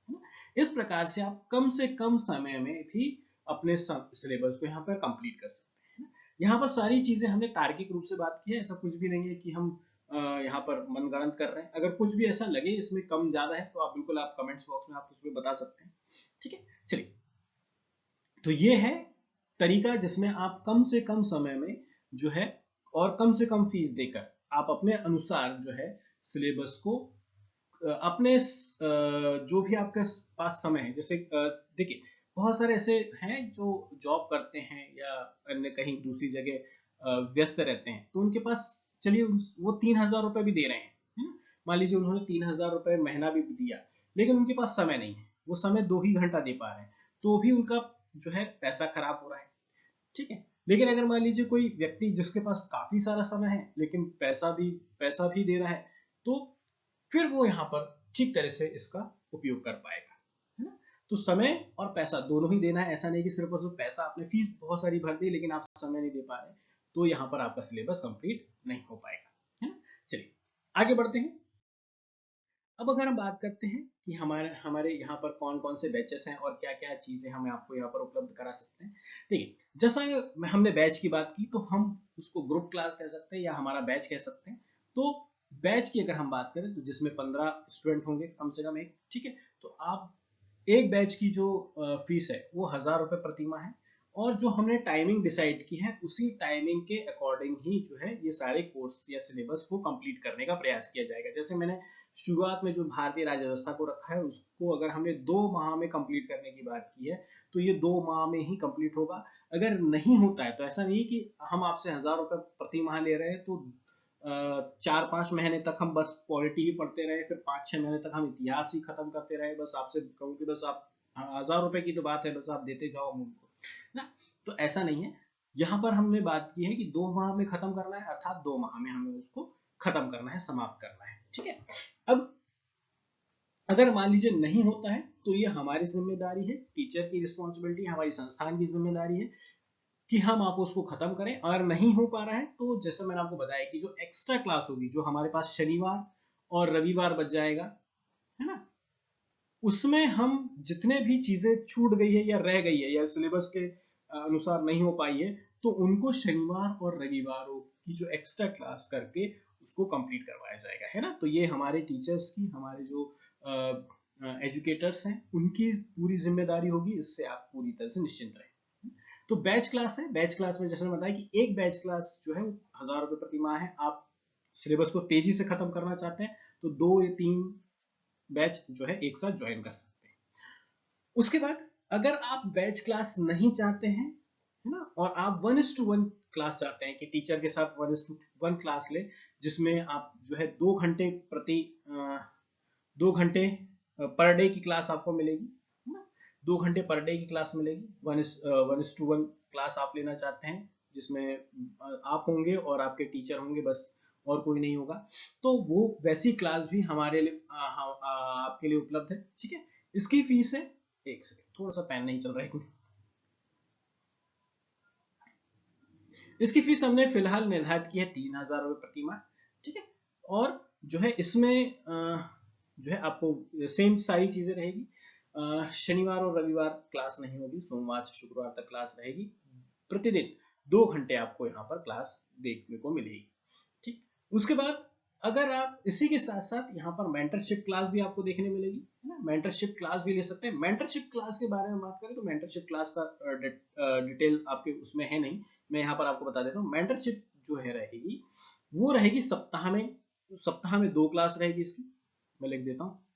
है ना। इस प्रकार से आप कम से कम समय में भी अपने सिलेबस को यहाँ पर कंप्लीट कर सकते हैं, है ना। यहाँ पर सारी चीजें हमने तार्किक रूप से बात की है, ऐसा कुछ भी नहीं है कि हम यहाँ पर मनगढ़ंत कर रहे हैं। अगर कुछ भी ऐसा लगे इसमें कम ज्यादा है तो आप बिल्कुल आप कमेंट्स बॉक्स में आप उसमें बता सकते हैं। ठीक है, चलिए, तो ये है तरीका जिसमें आप कम से कम समय में जो है और कम से कम फीस देकर आप अपने अनुसार जो है सिलेबस को अपने जो भी आपके पास समय है, जैसे देखिए बहुत सारे ऐसे हैं जो जॉब करते हैं या अन्य कहीं दूसरी जगह व्यस्त रहते हैं, तो उनके पास चलिए वो 3,000 रुपए भी दे रहे हैं, है ना। मान लीजिए उन्होंने 3,000 रुपए महीना भी दिया, लेकिन उनके पास समय नहीं है, वो समय 2 ही घंटा दे पा रहे हैं, तो भी उनका जो है पैसा खराब हो रहा है। ठीक है, लेकिन अगर मान लीजिए कोई व्यक्ति जिसके पास काफी सारा समय है लेकिन पैसा भी दे रहा है, तो फिर वो यहाँ पर ठीक तरह से इसका उपयोग कर पाएगा, है ना। तो समय और पैसा दोनों ही देना है, ऐसा नहीं कि सिर्फ और सिर्फ पैसा, आपने फीस बहुत सारी भर दी लेकिन आप समय नहीं दे पा रहे, तो यहाँ पर आपका सिलेबस कंप्लीट नहीं हो पाएगा, है ना। चलिए आगे बढ़ते हैं। अब अगर हम बात करते हैं कि हमारे हमारे यहाँ पर कौन कौन से बैचेस हैं और क्या क्या चीजें हमें आपको यहाँ पर उपलब्ध करा सकते हैं। देखिए, जैसा हमने बैच की बात की, तो हम उसको ग्रुप क्लास कह सकते हैं या हमारा बैच कह सकते हैं। तो बैच की अगर हम बात करें तो जिसमें 15 स्टूडेंट होंगे कम से कम एक, ठीक है। तो आप एक बैच की जो फीस है वो 1,000 रुपए प्रति माह है, और जो हमने टाइमिंग डिसाइड की है उसी टाइमिंग के अकॉर्डिंग ही जो है ये सारे कोर्स या सिलेबस को कंप्लीट करने का प्रयास किया जाएगा। जैसे मैंने शुरुआत में जो भारतीय राज्य व्यवस्था को रखा है उसको अगर हमने 2 माह में कंप्लीट करने की बात की है, तो ये 2 माह में ही कंप्लीट होगा। अगर नहीं होता है तो ऐसा नहीं कि हम आपसे 1,000 रुपए प्रति माह ले रहे हैं तो 4-5 महीने तक हम बस पॉलिटी ही पढ़ते रहे, फिर 5-6 महीने तक हम इतिहास ही खत्म करते रहे, बस आपसे कहूँ कि बस आप 1,000 रुपए की तो बात है, बस आप देते जाओ मुझको ना। तो ऐसा नहीं है, यहाँ पर हमने बात की है कि 2 माह में खत्म करना है, अर्थात 2 माह में हमें उसको खत्म करना है, समाप्त करना है। ठीक है, अब अगर मान लीजिए नहीं होता है तो ये हमारी जिम्मेदारी है, टीचर की रिस्पॉन्सिबिलिटी, हमारी संस्थान की जिम्मेदारी है कि हम आप उसको खत्म करें। अगर नहीं हो पा रहा है तो जैसे मैंने आपको बताया कि जो एक्स्ट्रा क्लास होगी, जो हमारे पास शनिवार और रविवार बच जाएगा, है ना, उसमें हम जितने भी चीजें छूट गई है या रह गई है या सिलेबस के अनुसार नहीं हो पाई है, तो उनको शनिवार और रविवारों की जो एक्स्ट्रा क्लास करके उसको कंप्लीट करवाया जाएगा, है ना। तो ये हमारे टीचर्स की, हमारे जो एजुकेटर्स हैं उनकी पूरी जिम्मेदारी होगी, इससे आप पूरी तरह से निश्चिंत रहें। तो बैच क्लास है, बैच क्लास में जैसे बताया कि एक बैच क्लास जो है 1,000 रुपए प्रति माह है। आप सिलेबस को तेजी से खत्म करना चाहते हैं तो 2 या 3 बैच जो है एक साथ ज्वाइन कर सकते हैं। उसके बाद अगर आप बैच क्लास नहीं चाहते हैं, है ना, और आप 1:1 क्लास चाहते हैं कि टीचर के साथ 1:1 क्लास ले, जिसमें आप जो है 2 घंटे प्रति 2 घंटे पर डे की क्लास आपको मिलेगी, है ना। 2 घंटे पर डे की क्लास मिलेगी। 1:1 क्लास आप लेना चाहते हैं जिसमें आप होंगे और आपके टीचर होंगे, बस और कोई नहीं होगा, तो वो वैसी क्लास भी हमारे लिए आपके लिए उपलब्ध है। ठीक है, इसकी फीस है, एक सेकंड थोड़ा सा पेन नहीं चल रहा है, इसकी फीस हमने फिलहाल निर्धारित की है 3,000 रुपए प्रति माह। ठीक है, और जो है इसमें जो है आपको सेम सारी चीजें रहेगी। शनिवार और रविवार क्लास नहीं होगी, सोमवार से शुक्रवार तक क्लास रहेगी। प्रतिदिन 2 घंटे आपको यहाँ पर क्लास देखने को मिलेगी। ठीक, उसके बाद अगर आप इसी के साथ साथ यहाँ पर मेंटरशिप क्लास भी आपको देखने मिलेगी, है ना। मेंटरशिप क्लास भी ले सकते हैं। मेंटरशिप क्लास के बारे में बात करें तो मेंटरशिप क्लास का डिटेल आपके उसमें है नहीं, मैं यहाँ पर आपको बता देता हूँ। मेंटरशिप जो है रहेगी वो रहेगी सप्ताह में 2 क्लास रहेगी इसकी, मैं लिख देता हूँ,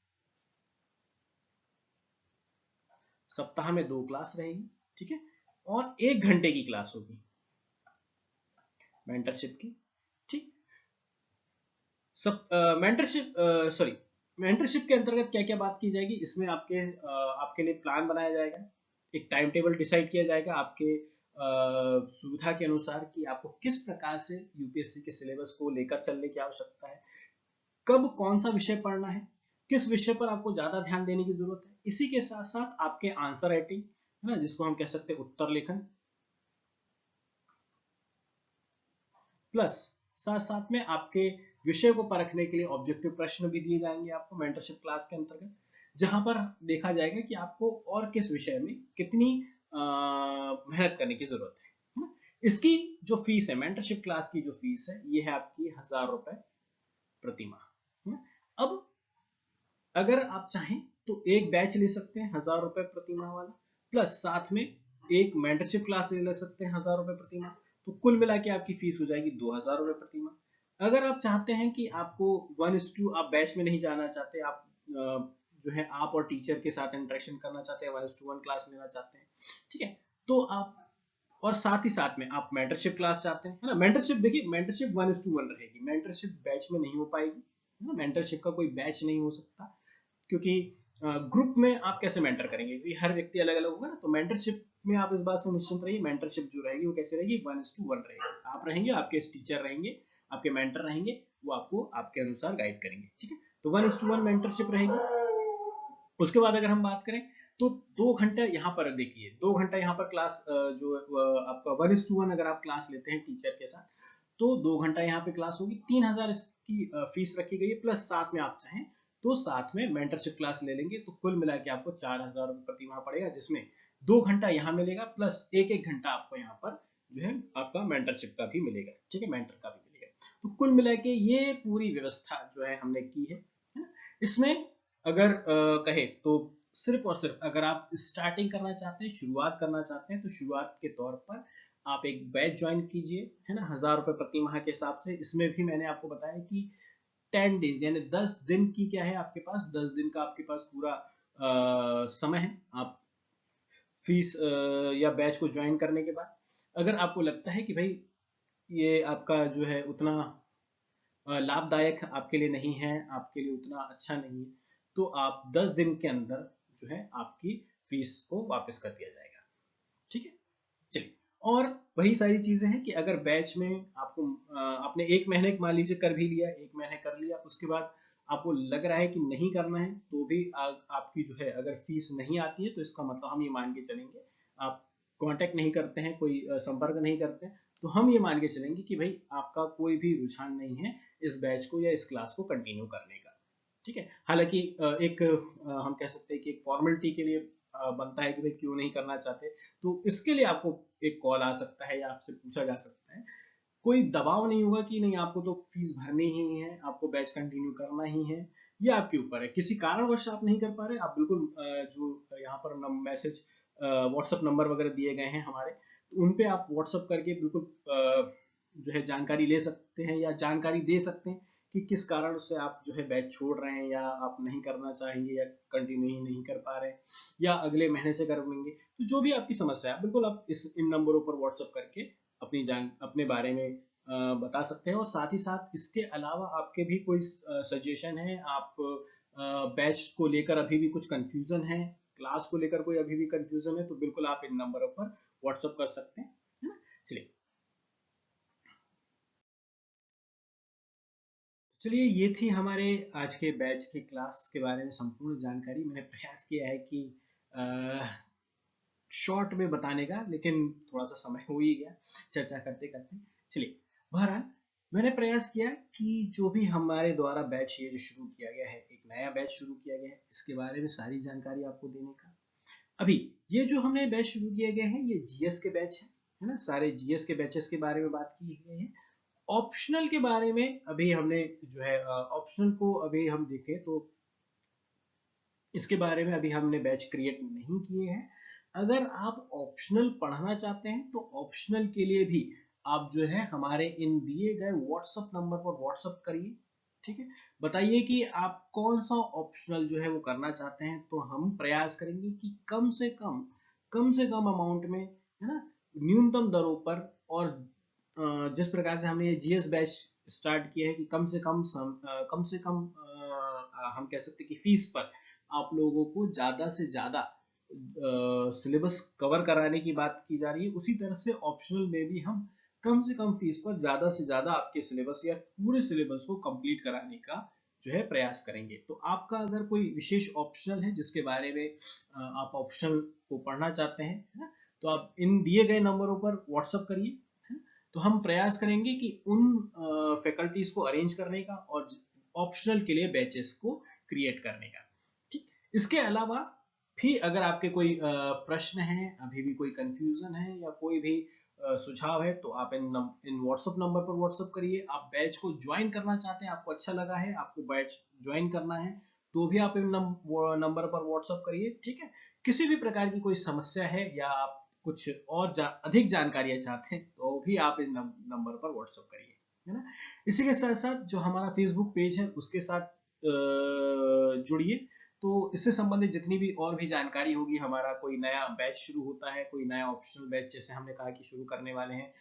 सप्ताह में 2 क्लास रहेगी। ठीक है, और 1 घंटे की क्लास होगी मेंटरशिप की। ठीक, सब मेंटरशिप सॉरी मेंटरशिप के अंतर्गत क्या क्या बात की जाएगी, इसमें आपके लिए प्लान बनाया जाएगा, एक टाइम टेबल डिसाइड किया जाएगा आपके सुविधा के अनुसार कि आपको किस प्रकार से यूपीएससी के सिलेबस को लेकर चलने की आवश्यकता है, कब कौन सा विषय पढ़ना है, किस विषय पर आपको ज्यादा ध्यान देने की जरूरत है। इसी के साथ साथ आपके आंसर राइटिंग, है ना, जिसको हम कह सकते हैं उत्तर लेखन, प्लस साथ साथ में आपके विषय को परखने के लिए ऑब्जेक्टिव प्रश्न भी दिए जाएंगे आपको मेंटरशिप क्लास के अंतर्गत, जहां पर देखा जाएगा कि आपको और किस विषय में कितनी मेहनत करने की जरूरत है ना? इसकी जो फीस है, मेंटरशिप क्लास की जो फीस है, ये है आपकी 1,000 रुपए प्रतिमाह। अब अगर आप चाहें तो एक बैच ले सकते हैं 1000 रुपए प्रतिमाह वाला, प्लस साथ में एक मेंटरशिप क्लास ले सकते हैं 1000 रुपए प्रतिमाह। तो कुल मिला के आपकी फीस हो जाएगी 2000 रुपए प्रतिमाह। अगर आप चाहते हैं कि आपको 1:2 आप बैच में नहीं जाना चाहते, आप जो है आप और टीचर के साथ इंटरेक्शन करना चाहते हैं, 1:1 क्लास लेना चाहते हैं, ठीक है, तो आप और साथ ही साथ में आप मेंटरशिप क्लास चाहते हैं, है ना। मेंटरशिप देखिए, मेंटरशिप 1:1 रहेगी, मेंटरशिप बैच में नहीं हो पाएगी, है ना। मेंटरशिप का कोई बैच नहीं हो सकता, क्योंकि ग्रुप में आप कैसे मेंटर करेंगे, क्योंकि हर व्यक्ति अलग अलग होगा ना। तो मेंटरशिप में आप इस बात से निश्चिंत रहिए, मेंटरशिप जो रहेगी वो कैसे रहेगी, 1:1 रहेगी। आप रहेंगे, आपके टीचर रहेंगे, आपके मेंटर रहेंगे, वो आपको आपके अनुसार गाइड करेंगे, ठीक है। तो 1:1 मेंटरशिप रहेगी। उसके बाद अगर हम बात करें तो 2 घंटा यहाँ पर देखिए, 2 घंटा यहाँ पर क्लास जो आपका 1:1 अगर आप क्लास लेते हैं टीचर के साथ, तो 2 घंटा यहाँ पे क्लास होगी, 3000 इसकी फीस रखी गई है, प्लस साथ में आप चाहें तो साथ में मेंटरशिप क्लास ले लेंगे, तो कुल मिला के आपको 4000 रुपये प्रति माह पड़ेगा, जिसमें 2 घंटा यहाँ मिलेगा, प्लस एक घंटा आपको यहाँ पर जो है आपका मेंटरशिप का भी मिलेगा, ठीक है, मेंटर का भी मिलेगा। तो कुल मिला के ये पूरी व्यवस्था जो है हमने की है ना। इसमें अगर कहे तो सिर्फ और सिर्फ अगर आप स्टार्टिंग करना चाहते हैं, शुरुआत करना चाहते हैं, तो शुरुआत के तौर पर आप एक बैच ज्वाइन कीजिए, है ना, 1000 रुपए प्रति माह के हिसाब से। इसमें भी मैंने आपको बताया कि 10 डेज यानी 10 दिन की क्या है आपके पास, 10 दिन का आपके पास पूरा समय है। आप फीस या बैच को ज्वाइन करने के बाद अगर आपको लगता है कि भाई ये आपका जो है उतना लाभदायक आपके लिए नहीं है, आपके लिए उतना अच्छा नहीं है, तो आप 10 दिन के अंदर जो है आपकी फीस को वापस कर दिया जाएगा, ठीक है। चलिए, और वही सारी चीजें हैं कि अगर बैच में आपको आपने 1 महीने मान लीजिए कर भी लिया, 1 महीने कर लिया, उसके बाद आपको लग रहा है कि नहीं करना है, तो भी आपकी जो है अगर फीस नहीं आती है, तो इसका मतलब हम ये मान के चलेंगे, आप कांटेक्ट नहीं करते हैं, कोई संपर्क नहीं करते हैं, तो हम ये मान के चलेंगे कि भाई आपका कोई भी रुझान नहीं है इस बैच को या इस क्लास को कंटिन्यू करने का, ठीक है। हालांकि एक हम कह सकते हैं कि एक फॉर्मेलिटी के लिए बनता है कि भाई क्यों नहीं करना चाहते, तो इसके लिए आपको एक कॉल आ सकता है या आपसे पूछा जा सकता है। कोई दबाव नहीं होगा कि नहीं आपको तो फीस भरनी ही है, आपको बैच कंटिन्यू करना ही है, ये आपके ऊपर है। किसी कारणवश आप नहीं कर पा रहे, आप बिल्कुल जो यहाँ पर मैसेज व्हाट्सएप नंबर वगैरह दिए गए हैं हमारे, तो उन पे आप व्हाट्सएप करके बिल्कुल जो है जानकारी ले सकते हैं या जानकारी दे सकते हैं कि किस कारण से आप जो है बैच छोड़ रहे हैं, या आप नहीं करना चाहेंगे, या कंटिन्यू ही नहीं कर पा रहे हैं, या अगले महीने से कर लेंगे। तो जो भी आपकी समस्या है बिल्कुल आप इन नंबरों पर व्हाट्सएप करके अपने बारे में बता सकते हैं। और साथ ही साथ इसके अलावा आपके भी कोई सजेशन है, आप बैच को लेकर अभी भी कुछ कंफ्यूजन है, क्लास को लेकर कोई अभी भी कंफ्यूजन है, तो बिल्कुल आप इन नंबरों पर व्हाट्सएप कर सकते हैं, है ना। चलिए, ये थी हमारे आज के बैच की क्लास के बारे में संपूर्ण जानकारी। मैंने प्रयास किया है कि शॉर्ट में बताने का, लेकिन थोड़ा सा समय हो ही गया चर्चा करते करते। चलिए, बहरहाल मैंने प्रयास किया कि जो भी हमारे द्वारा बैच ये जो शुरू किया गया है, एक नया बैच शुरू किया गया है, इसके बारे में सारी जानकारी आपको देने का। अभी ये जो हमने बैच शुरू किए गए हैं, ये जीएस के बैच है ना, सारे जीएस के बैचेस के बारे में बात की गई है। ऑप्शनल के बारे में अभी हमने जो है ऑप्शनल को अभी हम देखें तो इसके बारे में अभी हमने बैच क्रिएट नहीं किए हैं। अगर आप ऑप्शनल पढ़ना चाहते हैं तो ऑप्शनल के लिए भी आप जो है हमारे इन दिए गए व्हाट्सएप नंबर पर व्हाट्सएप करिए, ठीक है। बताइए कि आप कौन सा ऑप्शनल जो है वो करना चाहते हैं, तो हम प्रयास करेंगे कि कम से कम अमाउंट में, है ना, न्यूनतम दरों पर, और जिस प्रकार से हमने ये जीएस बैच स्टार्ट किया है कि कम से कम हम कह सकते हैं कि फीस पर आप लोगों को ज्यादा से ज्यादा सिलेबस कवर कराने की बात की जा रही है, उसी तरह से ऑप्शनल में भी हम कम से कम फीस पर ज्यादा से ज्यादा आपके सिलेबस या पूरे सिलेबस को कंप्लीट कराने का जो है प्रयास करेंगे। तो आपका अगर कोई विशेष ऑप्शनल है जिसके बारे में आप ऑप्शनल को पढ़ना चाहते हैं, है ना, तो आप इन दिए गए नंबरों पर व्हाट्सएप करिए, है ना? तो हम प्रयास करेंगे कि उन फैकल्टीज को अरेंज करने का और ऑप्शनल के लिए बैचेस को क्रिएट करने का, ठीक। इसके अलावा भी अगर आपके कोई प्रश्न है, अभी भी कोई कंफ्यूजन है, या कोई भी सुझाव है तो आप इन व्हाट्सएप नंबर पर व्हाट्सएप करिए। आप बैच को ज्वाइन करना चाहते हैं, आपको अच्छा लगा है, आपको बैच ज्वाइन करना है, तो भी आप इन नंबर पर व्हाट्सएप करिए, ठीक है। किसी भी प्रकार की कोई समस्या है या आप कुछ और अधिक जानकारियां चाहते हैं तो भी आप इन नंबर पर व्हाट्सएप करिए, है ना। इसी के साथ साथ जो हमारा फेसबुक पेज है उसके साथ जुड़िए। तो इससे संबंधित जितनी भी और भी जानकारी होगी, हमारा कोई नया बैच शुरू होता है, कोई नया ऑप्शनल बैच जैसे हमने कहा कि शुरू करने वाले हैं,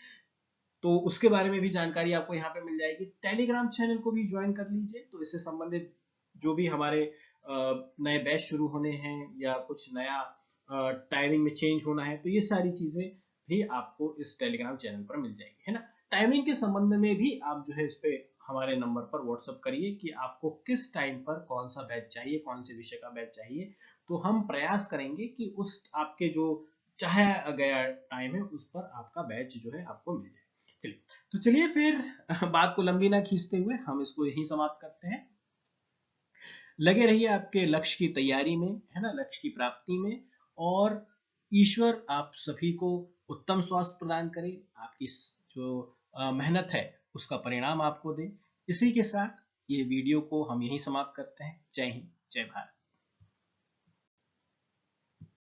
तो उसके बारे में भी जानकारी आपको यहाँ पे मिल जाएगी। टेलीग्राम चैनल को भी ज्वाइन कर लीजिए, तो इससे संबंधित जो भी हमारे नए बैच शुरू होने हैं या कुछ नया टाइमिंग में चेंज होना है, तो ये सारी चीजें भी आपको इस टेलीग्राम चैनल पर मिल जाएगी, है ना। टाइमिंग के संबंध में भी आप जो है इस पे हमारे नंबर पर व्हाट्सअप करिए कि आपको किस टाइम पर कौन सा बैच चाहिए, कौन से विषय का बैच चाहिए, तो हम प्रयास करेंगे कि उस आपके जो चाहा गया टाइम है उस पर आपका बैच जो है आपको मिल जाए। चलिए, तो चलिए फिर बात को लंबी ना खींचते हुए हम इसको यहीं समाप्त करते हैं। लगे रहिए आपके लक्ष्य की तैयारी में, है ना, लक्ष्य की प्राप्ति में, और ईश्वर आप सभी को उत्तम स्वास्थ्य प्रदान करे, आपकी जो मेहनत है उसका परिणाम आपको दे। इसी के साथ ये वीडियो को हम यहीं समाप्त करते हैं। जय हिंद, जय भारत।